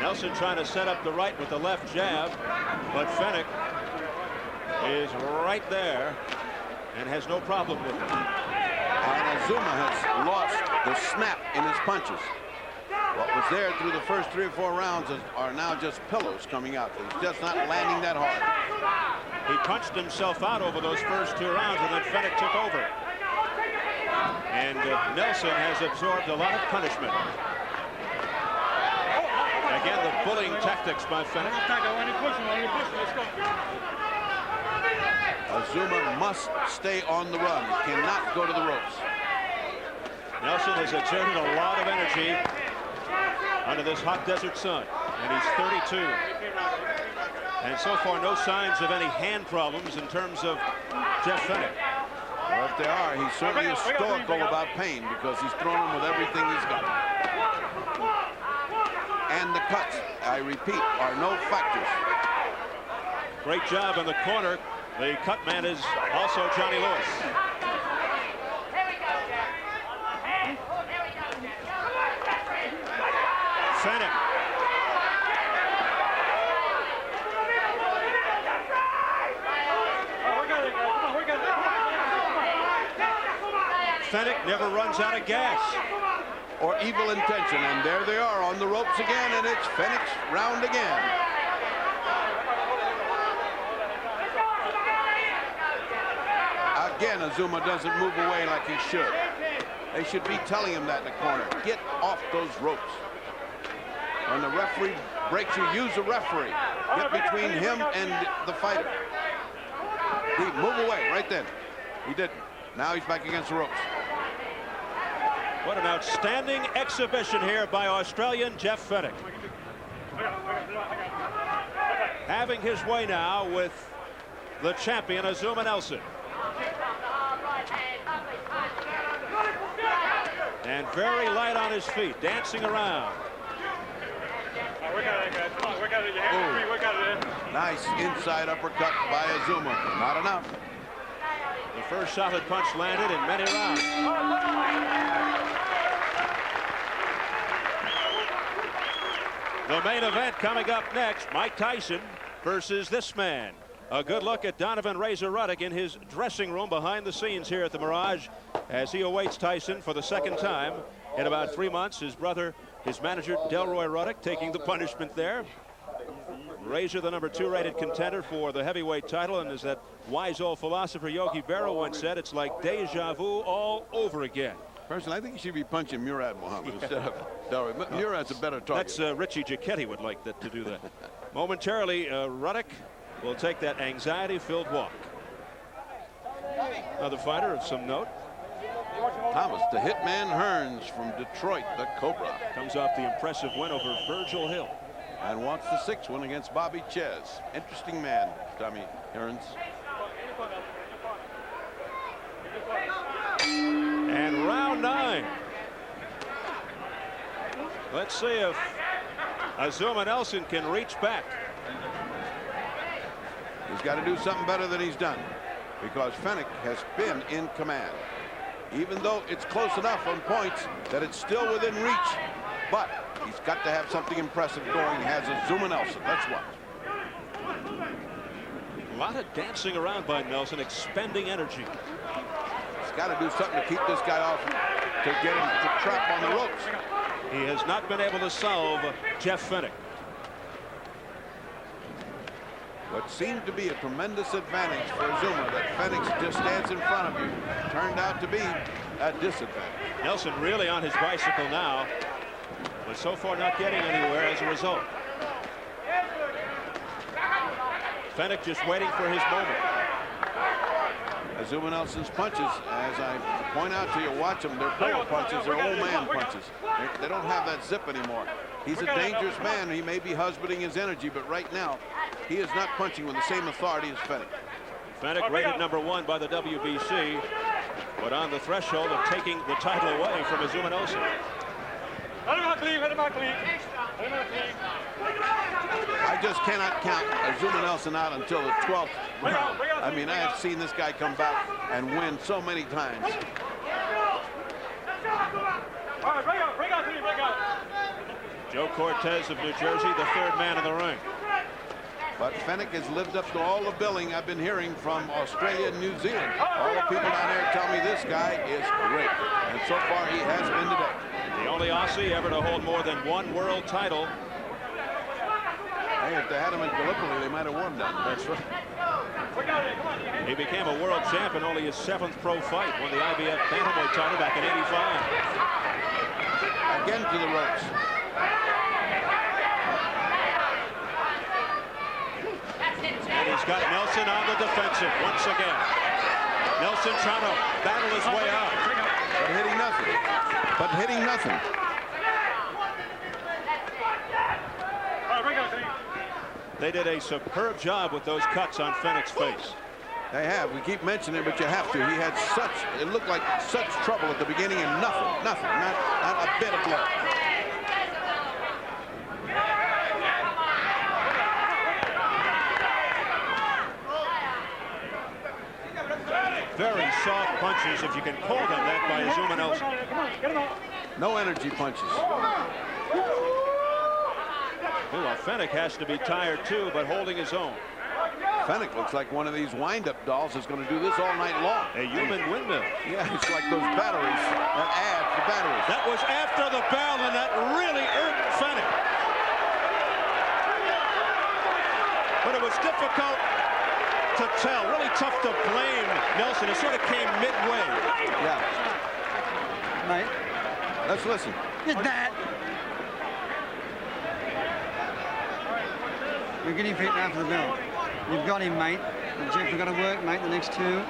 Nelson trying to set up the right with the left jab, but Fenech is right there and has no problem with it. And Azumah has lost the snap in his punches. What was there through the first 3 or 4 rounds are now just pillows coming out. He's just not landing that hard. He punched himself out over those first 2 rounds, and then Fenech took over. And Nelson has absorbed a lot of punishment. Again, the bullying tactics by Fenech. Azumah must stay on the run. He cannot go to the ropes. Nelson has exerted a lot of energy under this hot desert sun, and he's 32. And so far, no signs of any hand problems in terms of Jeff Fenech. Well, if they are, he certainly is stoical about pain because he's thrown him with everything he's got. And the cuts, I repeat, are no factors. Great job in the corner. The cut man is also Johnny Lewis. Fenech. Fenech never runs out of gas. Or evil intention, and there they are on the ropes again, and it's Fenech's round again. Again, Azumah doesn't move away like he should. They should be telling him that in the corner. Get off those ropes. When the referee breaks you, use a referee. Get between him and the fighter. He move away right then. He didn't. Now he's back against the ropes. What an outstanding exhibition here by Australian Jeff Fenech. Having his way now with the champion, Azumah Nelson. And very light on his feet, dancing around. Nice inside uppercut by Azumah. Not enough. The first solid punch landed in many rounds. The main event coming up next, Mike Tyson versus this man. A good look at Donovan Razor Ruddock in his dressing room behind the scenes here at the Mirage as he awaits Tyson for the second time in about 3 months. His brother, his manager, Delroy Ruddock, taking the punishment there. Razor, the #2 rated contender for the heavyweight title, and as that wise old philosopher Yogi Berra once said, it's like deja vu all over again. Personally, I think he should be punching Murad Muhammad instead of Delroy. But Murad's a better target. That's Richie Giacchetti would like that to do that. Momentarily, Ruddock will take that anxiety-filled walk. Another fighter of some note. Thomas, the Hitman Hearns from Detroit, the Cobra. Comes off the impressive win over Virgil Hill. And wants the 6th one against Bobby Ches. Interesting man, Tommy Hearns. And round 9. Let's see if Azumah Nelson can reach back. He's got to do something better than he's done, because Fenech has been in command. Even though it's close enough on points that it's still within reach, but he's got to have something impressive going. He has Azumah Nelson. Let's watch. A lot of dancing around by Nelson, expending energy. He's got to do something to keep this guy off, to get him to trap on the ropes. He has not been able to solve Jeff Fenech. What seemed to be a tremendous advantage for Azumah, that Fenech just stands in front of you, turned out to be a disadvantage. Nelson really on his bicycle now, but so far not getting anywhere as a result. Fenech just waiting for his moment. Azumah Nelson's punches, as I point out to you, watch them, they're pillow punches, they're old man punches. They don't have that zip anymore. He's a dangerous man. He may be husbanding his energy, but right now, he is not punching with the same authority as Fenech. Fenech rated #1 by the WBC, but on the threshold of taking the title away from Azumah Nelson. I just cannot count Azumah Nelson out until the 12th round. I mean, I have seen this guy come back and win so many times. Joe Cortez of New Jersey, the third man in the ring. But Fenech has lived up to all the billing I've been hearing from Australia and New Zealand. All the people down there tell me this guy is great. And so far he has been today. The only Aussie ever to hold more than one world title. Hey, if they had him in Gallipoli, they might have won that. That's right. He became a world champ in only his 7th pro fight, won the IBF bantamweight title back in '85. Again to the ropes. And he's got Nelson on the defensive once again. Nelson trying to battle his way out. But hitting nothing. But hitting nothing. They did a superb job with those cuts on Fenech's face. They have. We keep mentioning it, but you have to. He had such, it looked like such trouble at the beginning, and nothing, not a bit of blood. Very soft punches, if you can call them that, by Azumah Nelson. No energy punches. Well, Fenech has to be tired too, but holding his own. Fenech looks like one of these wind-up dolls that's going to do this all night long. A human windmill. Yeah, it's like those batteries that add the batteries. That was after the bell, and that really irked Fenech. But it was difficult to tell. Really tough to blame Nelson. It sort of came midway. Yeah. Mate. Let's listen. Get that. You're getting fit now for the bell. You've got him, mate. And Jeff, we've got to work, mate, the next 2.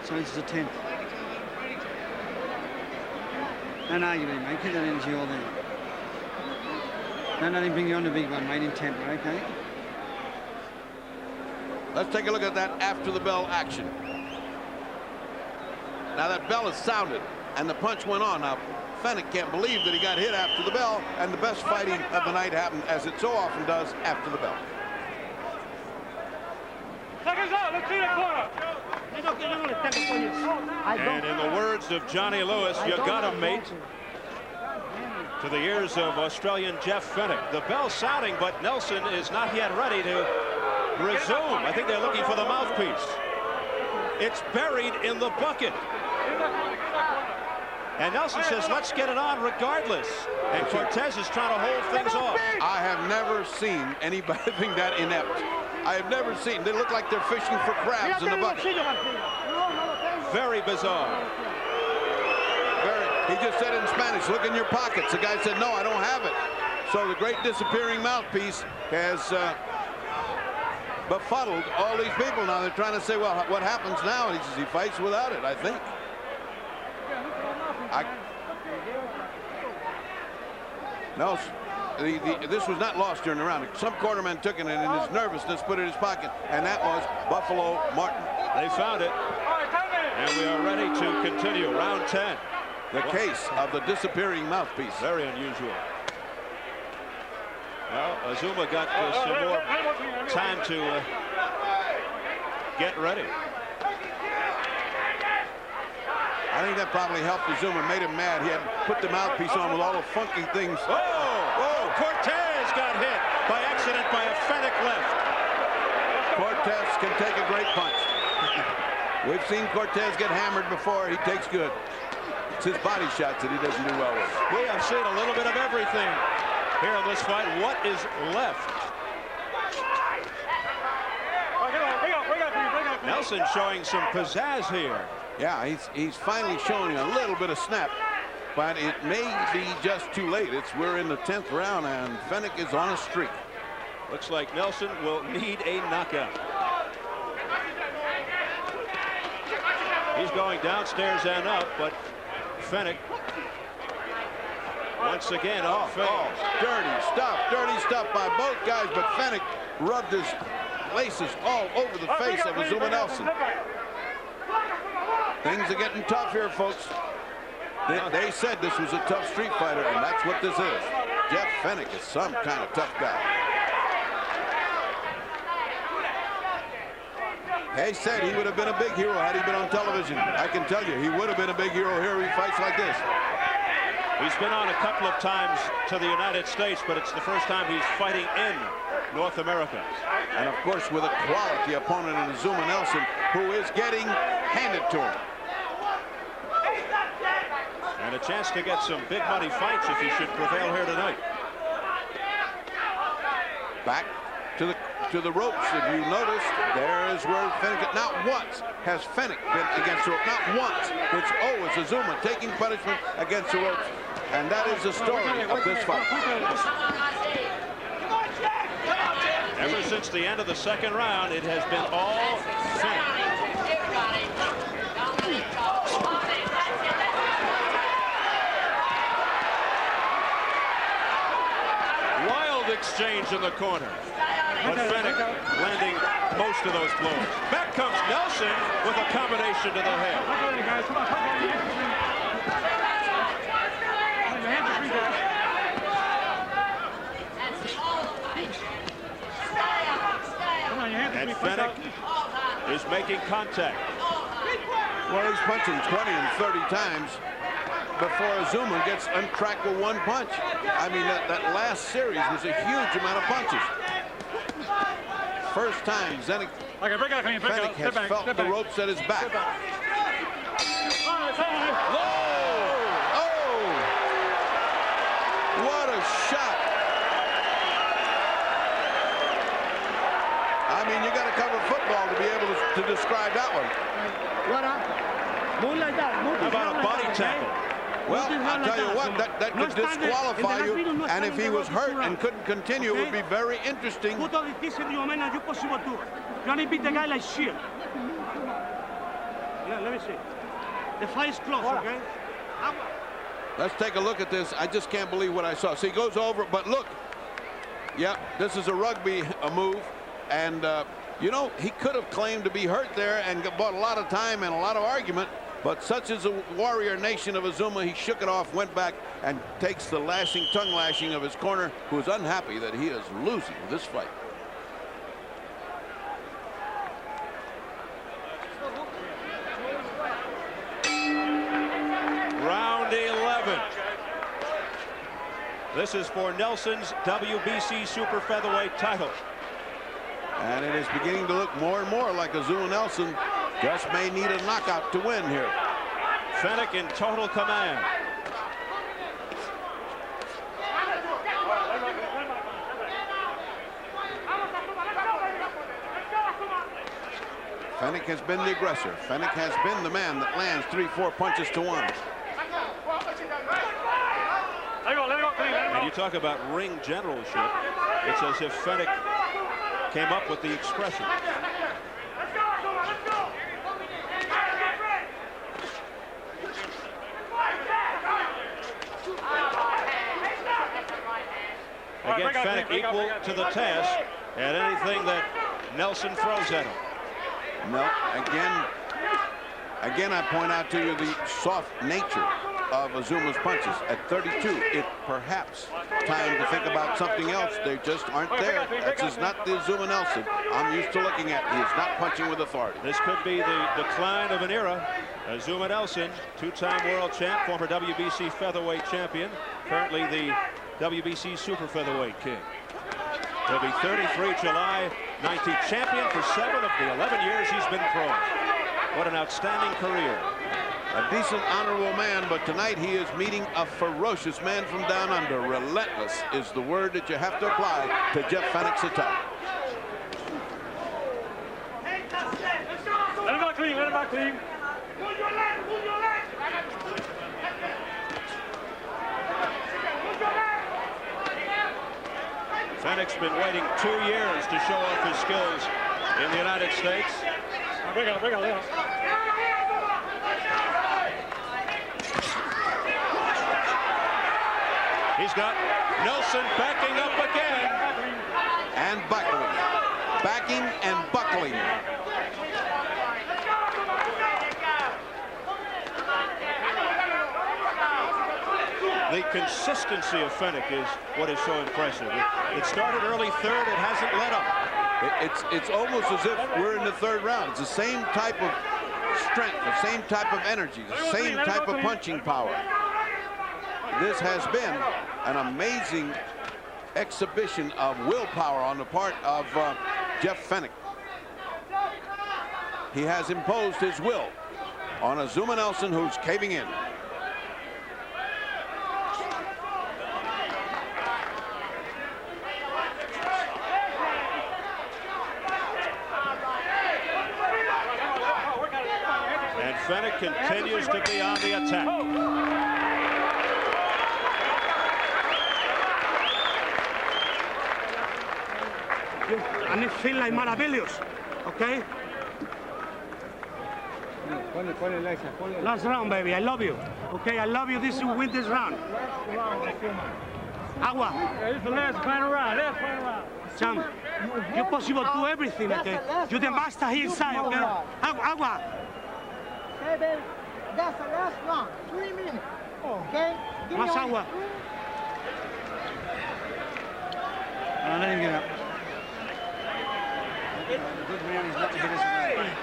So this is the 10th. Don't argue with him, mate. Keep that energy all there. Don't let him bring you on the big one, mate, in tempo, okay? Let's take a look at that after the bell action. Now that bell is sounded, and the punch went on. Now, Fenech can't believe that he got hit after the bell, and the best fighting of the night happened, as it so often does, after the bell. And in the words of Johnny Lewis, you got him, mate. To the ears of Australian Jeff Fenech. The bell sounding, but Nelson is not yet ready to resume. I think they're looking for the mouthpiece. It's buried in the bucket. And Nelson says, let's get it on regardless. And Cortez is trying to hold things off. I have never seen anybody that inept. I have never seen. They look like they're fishing for crabs in the bucket. Very bizarre. He just said in Spanish, look in your pockets. The guy said, no, I don't have it. So the great disappearing mouthpiece has befuddled all these people. Now they're trying to say, well, what happens now? And he says he fights without it, I think. No, this was not lost during the round. Some quarterman took it and in his nervousness put it in his pocket, and that was Buffalo Martin. They found it, and we are ready to continue. Round 10. The case of the disappearing mouthpiece. Very unusual. Well, Azumah got some more time to get ready. I think that probably helped Azumah, made him mad. He had put the mouthpiece on with all the funky things. Oh, Cortez got hit by accident by a Fenech left. Cortez can take a great punch. We've seen Cortez get hammered before. He takes good. It's his body shots that he doesn't do well with. We have seen a little bit of everything here in this fight. What is left? Nelson showing some pizzazz here. Yeah, he's finally showing a little bit of snap, but it may be just too late. We're in the 10th round, and Fenech is on a streak. Looks like Nelson will need a knockout. He's going downstairs and up, but Fenech once again off. Dirty stuff by both guys, but Fenech rubbed his laces all over the face of Azumah Nelson. Things are getting tough here, folks. They said this was a tough street fighter, and that's what this is. Jeff Fenech is some kind of tough guy. They said he would have been a big hero had he been on television. I can tell you, he would have been a big hero here. He fights like this. He's been on a couple of times to the United States, but it's the first time he's fighting in North America. And of course, with a quality opponent in Azumah Nelson, who is getting handed to him. And a chance to get some big money fights if he should prevail here tonight. Back to the ropes. If you notice, there is where Fenech, not once has Fenech been against the rope. Not once. It's Azumah taking punishment against the ropes. And that is the story of this fight. Ever since the end of the second round, it has been all Fenech. Wild exchange in the corner. But Fenech landing most of those blows. Back comes Nelson with a combination to the head. And Fenech is making contact. Well, he's punching 20 and 30 times before Azumah gets untracked with one punch. I mean, that last series was a huge amount of punches. First time Fenech has felt the ropes at his back. Oh! What a shot! I mean, you got to cover football to be able to describe that one. How about a body tackle? Well, I'll tell you what, that could disqualify you, and if he was hurt and couldn't continue, it would be very interesting. You only beat the guy like shit. Yeah, let me see. The fight is close, okay? Let's take a look at this. I just can't believe what I saw. See, he goes over, but look. Yep, this is a rugby move. And, you know, he could have claimed to be hurt there and bought a lot of time and a lot of argument. But such is the warrior nation of Azumah, he shook it off, went back, and takes the tongue lashing of his corner, who is unhappy that he is losing this fight. Round 11. This is for Nelson's WBC super featherweight title. And it is beginning to look more and more like Azumah Nelson just may need a knockout to win here. Fenech in total command. Fenech has been the aggressor. Fenech has been the man that lands 3-4 punches to one. And you talk about ring generalship. It's as if Fenech came up with the expression. Again, Fenech equal to the task at anything that Nelson throws at him. No, again I point out to you the soft nature of Azumah's punches. At 32, it's perhaps time to think about something else. They just aren't there. That's just not the Azumah Nelson I'm used to looking at. He is not punching with authority. This could be the decline of an era. Azumah Nelson, two-time world champ, former WBC featherweight champion, currently the WBC super featherweight king. He'll be 33 July 19th, champion for 7 of the 11 years he's been pro. What an outstanding career. A decent, honorable man, but tonight he is meeting a ferocious man from down under. Relentless is the word that you have to apply to Jeff Fenech's attack. Let him out clean, let him out clean. Fenech's been waiting 2 years to show off his skills in the United States. Break out, break out, break out. He's got Nelson backing up again. And buckling. Backing and buckling. The consistency of Fenech is what is so impressive. It started early third, it hasn't let up. It's almost as if we're in the third round. It's the same type of strength, the same type of energy, the same type of punching power. This has been an amazing exhibition of willpower on the part of Jeff Fenech. He has imposed his will on Azumah Nelson, who's caving in. And Fenech continues to be on the attack. And it feels like marvelous, okay? Last round, baby, I love you. Okay, I love you. This will win this round. Agua. It's the last final round, last final round. Sam, you're possible to do everything, okay? You're the master here inside, okay? Agua. Okay, baby. That's the last round. 3 minutes. Okay? Give me Más all- agua. Let him get up. Good man, he's not hit us again.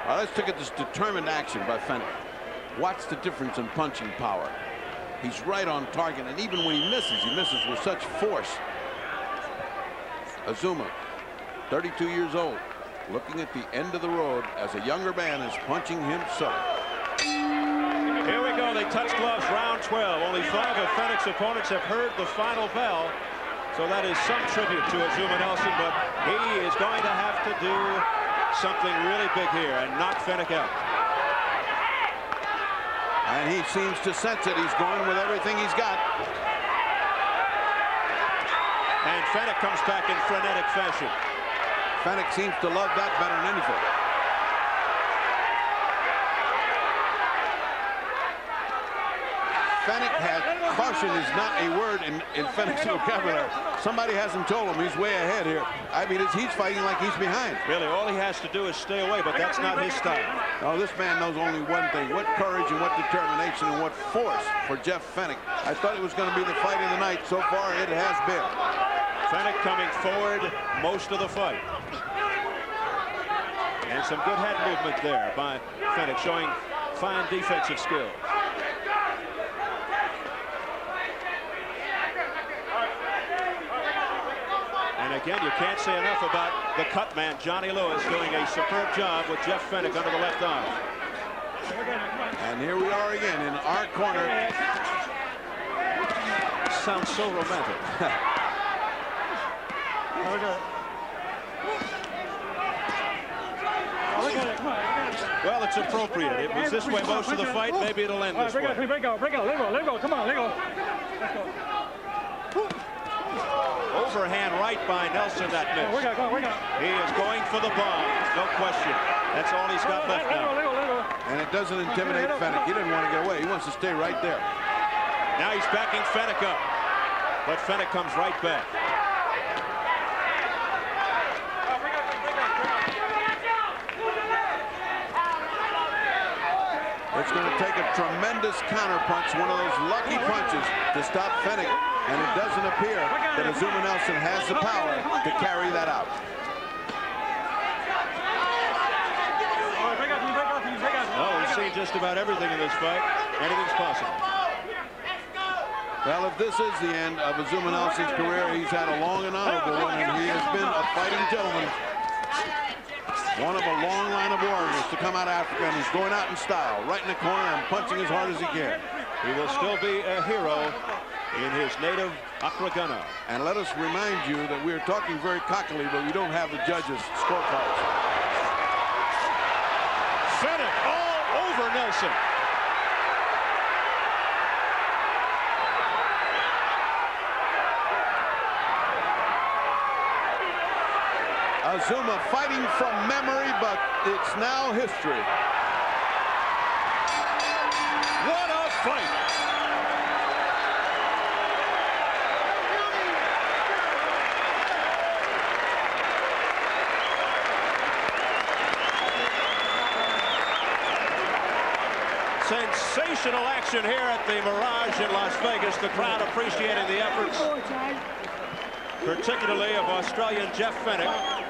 Let's look at this determined action by Fenech. Watch the difference in punching power. He's right on target, and even when he misses with such force. Azumah, 32 years old, looking at the end of the road as a younger man is punching himself. Here we go. They touch gloves, round 12. Only 5 of Fenech's opponents have heard the final bell. So that is some tribute to Azumah Nelson, but he is going to have to do something really big here and knock Fenech out. And he seems to sense it. He's going with everything he's got. And Fenech comes back in frenetic fashion. Fenech seems to love that better than anything. Fenech has, caution is not a word in Fenech's vocabulary. Somebody hasn't told him he's way ahead here. I mean, he's fighting like he's behind. Really, all he has to do is stay away, but that's not his style. No, this man knows only one thing. What courage and what determination and what force for Jeff Fenech. I thought it was going to be the fight of the night. So far, it has been. Fenech coming forward most of the fight. And some good head movement there by Fenech, showing fine defensive skills. And again, you can't say enough about the cut man, Johnny Lewis, doing a superb job with Jeff Fenech under the left arm. And here we are again in our corner. Sounds so romantic. Well, it's appropriate. It was this way most of the fight. Maybe it'll end this way. Break out, break out, let go, come on, let go. Let's go. Overhand right by Nelson, that miss. He is going for the bomb, no question. That's all he's got left now. And it doesn't intimidate Fenech. He didn't want to get away. He wants to stay right there. Now he's backing Fenech up. But Fenech comes right back. It's going to take a tremendous counterpunch, one of those lucky punches to stop Fenech, and it doesn't appear that Azumah Nelson has the power to carry that out. Oh, we've seen just about everything in this fight. Anything's possible. Well, if this is the end of Azumah Nelson's career, he's had a long and honorable one, and he has been a fighting gentleman. One of a long line of warriors to come out of Africa, and he's going out in style, right in the corner and punching as hard as he can. He will still be a hero in his native Accra, Ghana. And let us remind you that we're talking very cockily, but we don't have the judges' scorecards. Fenech all over Nelson. Azumah fighting from memory, but it's now history. What a fight! Sensational action here at the Mirage in Las Vegas. The crowd appreciating the efforts, particularly of Australian Jeff Fenech.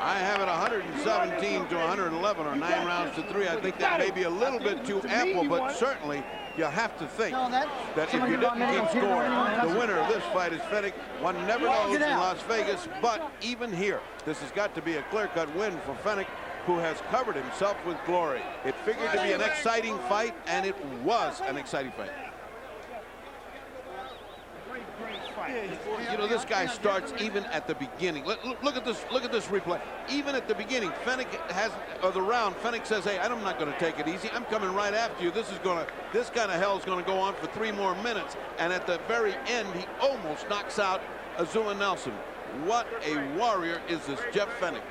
I have it 117 to 111, or 9 rounds to 3. I think that may be a little bit too ample, but certainly you have to think that if you didn't keep score, the winner of this fight is Fenech. One never knows in Las Vegas, but even here, this has got to be a clear-cut win for Fenech, who has covered himself with glory. It figured to be an exciting fight, and it was an exciting fight. You know, this guy starts even at the beginning. Look at this replay. Even at the beginning, Fenech has the round. Fenech says, "Hey, I'm not going to take it easy. I'm coming right after you. This kind of hell is going to go on for 3 more minutes." And at the very end, he almost knocks out Azumah Nelson. What a warrior is this Jeff Fenech.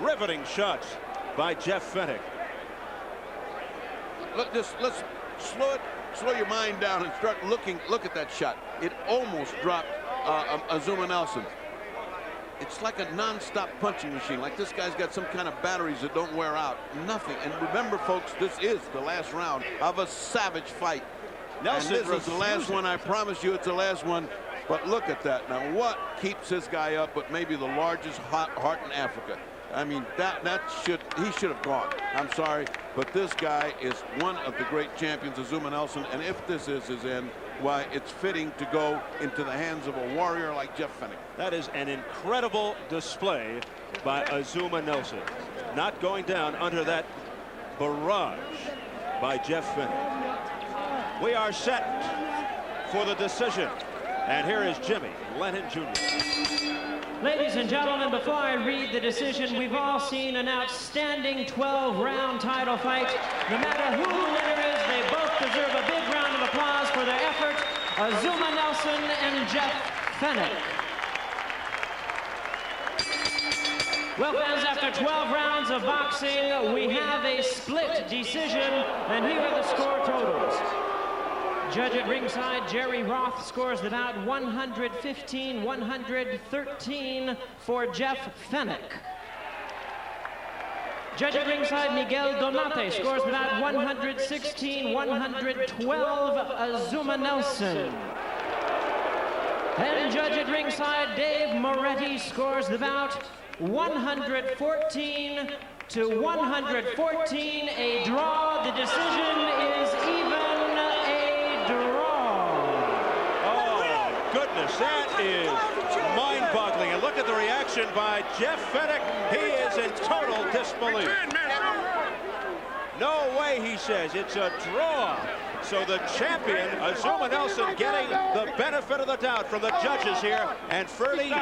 Riveting shots by Jeff Fenech. Let's slow your mind down and start looking. Look at that shot. It almost dropped Azumah Nelson. It's like a non-stop punching machine. Like this guy's got some kind of batteries that don't wear out. Nothing. And remember, folks, this is the last round of a savage fight. Nelson, and this is the last one. I promise you, it's the last one. But look at that. Now, what keeps this guy up but maybe the largest heart in Africa? I mean, he should have gone. I'm sorry, but this guy is one of the great champions, Azumah Nelson, and if this is his end, why, it's fitting to go into the hands of a warrior like Jeff Fenech. That is an incredible display by Azumah Nelson. Not going down under that barrage by Jeff Fenech. We are set for the decision, and here is Jimmy Lennon Jr. Ladies and gentlemen, before I read the decision, we've all seen an outstanding 12-round title fight. No matter who the winner is, they both deserve a big round of applause for their effort. Azumah Nelson and Jeff Fenech. Well, fans, after 12 rounds of boxing, we have a split decision, and here are the score totals. Judge at ringside, Jerry Roth, scores the bout 115-113 for Jeff Fenech. Judge at ringside, Miguel Donate, scores the bout 116-112 Azumah Nelson. And judge at ringside, Dave Moretti, scores the bout 114-114, a draw. The decision is even. Goodness, that is mind-boggling. And look at the reaction by Jeff Fenech. He is in total disbelief. No way, he says. It's a draw. So the champion, Azumah Nelson, getting the benefit of the doubt from the judges here. And Ferdy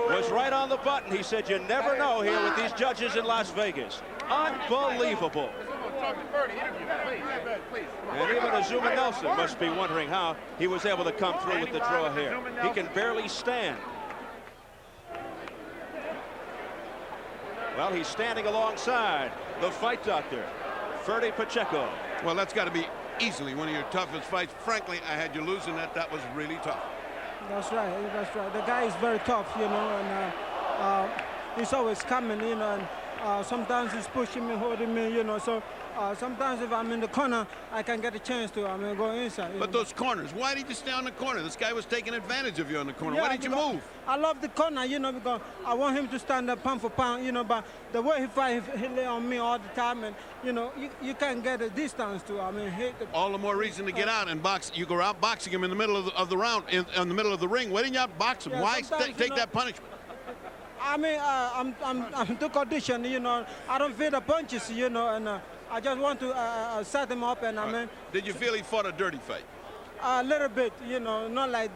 was right on the button. He said, you never know here with these judges in Las Vegas. Unbelievable. And even Azumah Nelson must be wondering how he was able to come through with the draw here. He can barely stand. Well, he's standing alongside the fight doctor, Ferdy Pacheco. Well, that's got to be easily one of your toughest fights. Frankly, I had you losing that. That was really tough. That's right. That's right. The guy is very tough, you know, and he's always coming, you know, and sometimes he's pushing me, holding me, you know. So sometimes if I'm in the corner, I can get a chance to go inside. But those corners, why did you stay on the corner? This guy was taking advantage of you on the corner. Yeah, why did you move? I love the corner, you know, because I want him to stand up pound for pound, you know, but the way he fight, he lay on me all the time, and, you know, you can't get a distance to, I mean, hit the... All the more reason to get out and box. You go out boxing him in the middle of the round, in the middle of the ring. Why didn't you outbox him? Yeah, Why take know, that punishment? I mean, I'm too conditioned, you know. I don't feel the punches, you know, and I just want to set him up, and I mean... Did you feel he fought a dirty fight? A little bit, you know, not like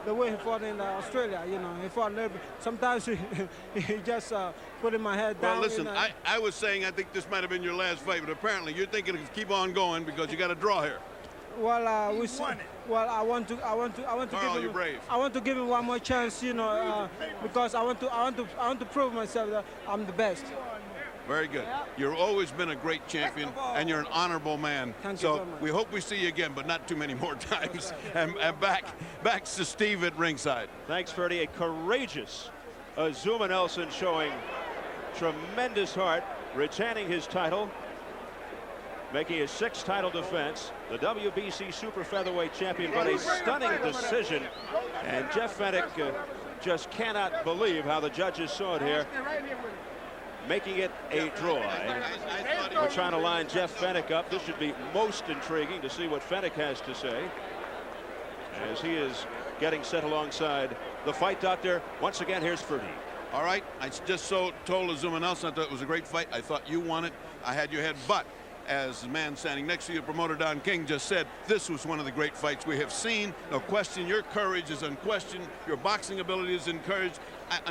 the way he fought in Australia, you know. He fought a little bit. Sometimes he just putting my head down. Well, listen, you know. I was saying I think this might have been your last fight, but apparently you're thinking to keep on going because you got a draw here. Well, we see. Well, I want to Carl, give him. you're brave. I want to give him one more chance, you know, because I want to prove myself that I'm the best. Very good. You've always been a great champion, and you're an honorable man. Thank you so so much. we hope we see you again, but not too many more times. and back to Steve at ringside. Thanks, Ferdy. A courageous Azumah Nelson showing tremendous heart, retaining his title, making his 6th title defense, the WBC super featherweight champion, but a stunning decision. And Jeff Fenech just cannot believe how the judges saw it here, making it a draw. We're trying to line Jeff Fenech up. This should be most intriguing to see what Fenech has to say as he is getting set alongside the fight doctor. Once again, here's Ferdy. All right, I just told Azumah Nelson I thought it was a great fight. I thought you won it. I had your head, but as the man standing next to you, promoter Don King, just said, this was one of the great fights we have seen. No question, your courage is unquestioned. Your boxing ability is encouraged.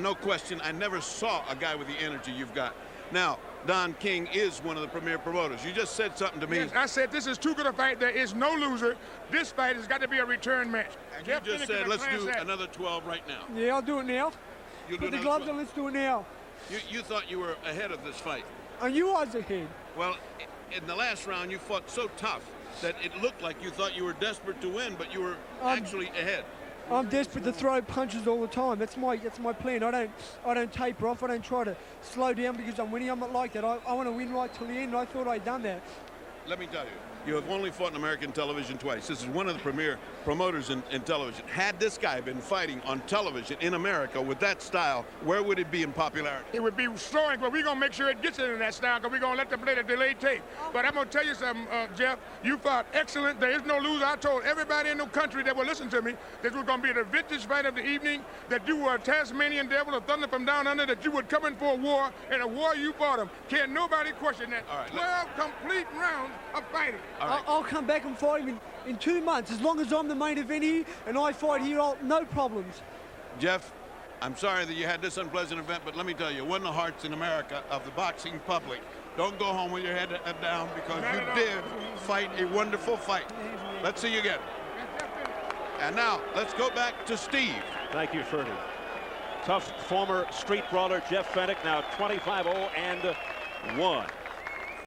No question, I never saw a guy with the energy you've got. Now, Don King is one of the premier promoters. You just said something to me. Yes, I said this is too good a fight. There is no loser. This fight has got to be a return match. And you just said, let's do another 12 right now. Yeah, I'll do it now. You'll Put do the gloves on, let's do it now. You thought you were ahead of this fight. And you was ahead. Well, in the last round, you fought so tough that it looked like you thought you were desperate to win, but you were actually ahead. I'm desperate to throw punches all the time. That's my plan. I don't taper off. I don't try to slow down because I'm winning. I'm not like that. I want to win right till the end. I thought I'd done that. Let me tell you, you have only fought in American television twice. This is one of the premier promoters in television. Had this guy been fighting on television in America with that style, where would it be in popularity? It would be soaring, but we're going to make sure it gets into that style because we're going to let them play the delayed tape. But I'm going to tell you something, Jeff. You fought excellent. There is no loser. I told everybody in the country that will listen to me this was going to be the vintage fight of the evening, that you were a Tasmanian devil, a thunder from down under, that you would come in for a war, and a war you fought him. Can't nobody question that. All right, 12 complete rounds of fighting. Right. I'll come back and fight him in 2 months. As long as I'm the main event here and I fight here, no problems. Jeff, I'm sorry that you had this unpleasant event, but let me tell you, won the hearts in America of the boxing public. Don't go home with your head down because you did fight a wonderful fight. Let's see you again. And now, let's go back to Steve. Thank you, Ferdy. Tough former street brawler Jeff Fenech, now 25-0-1.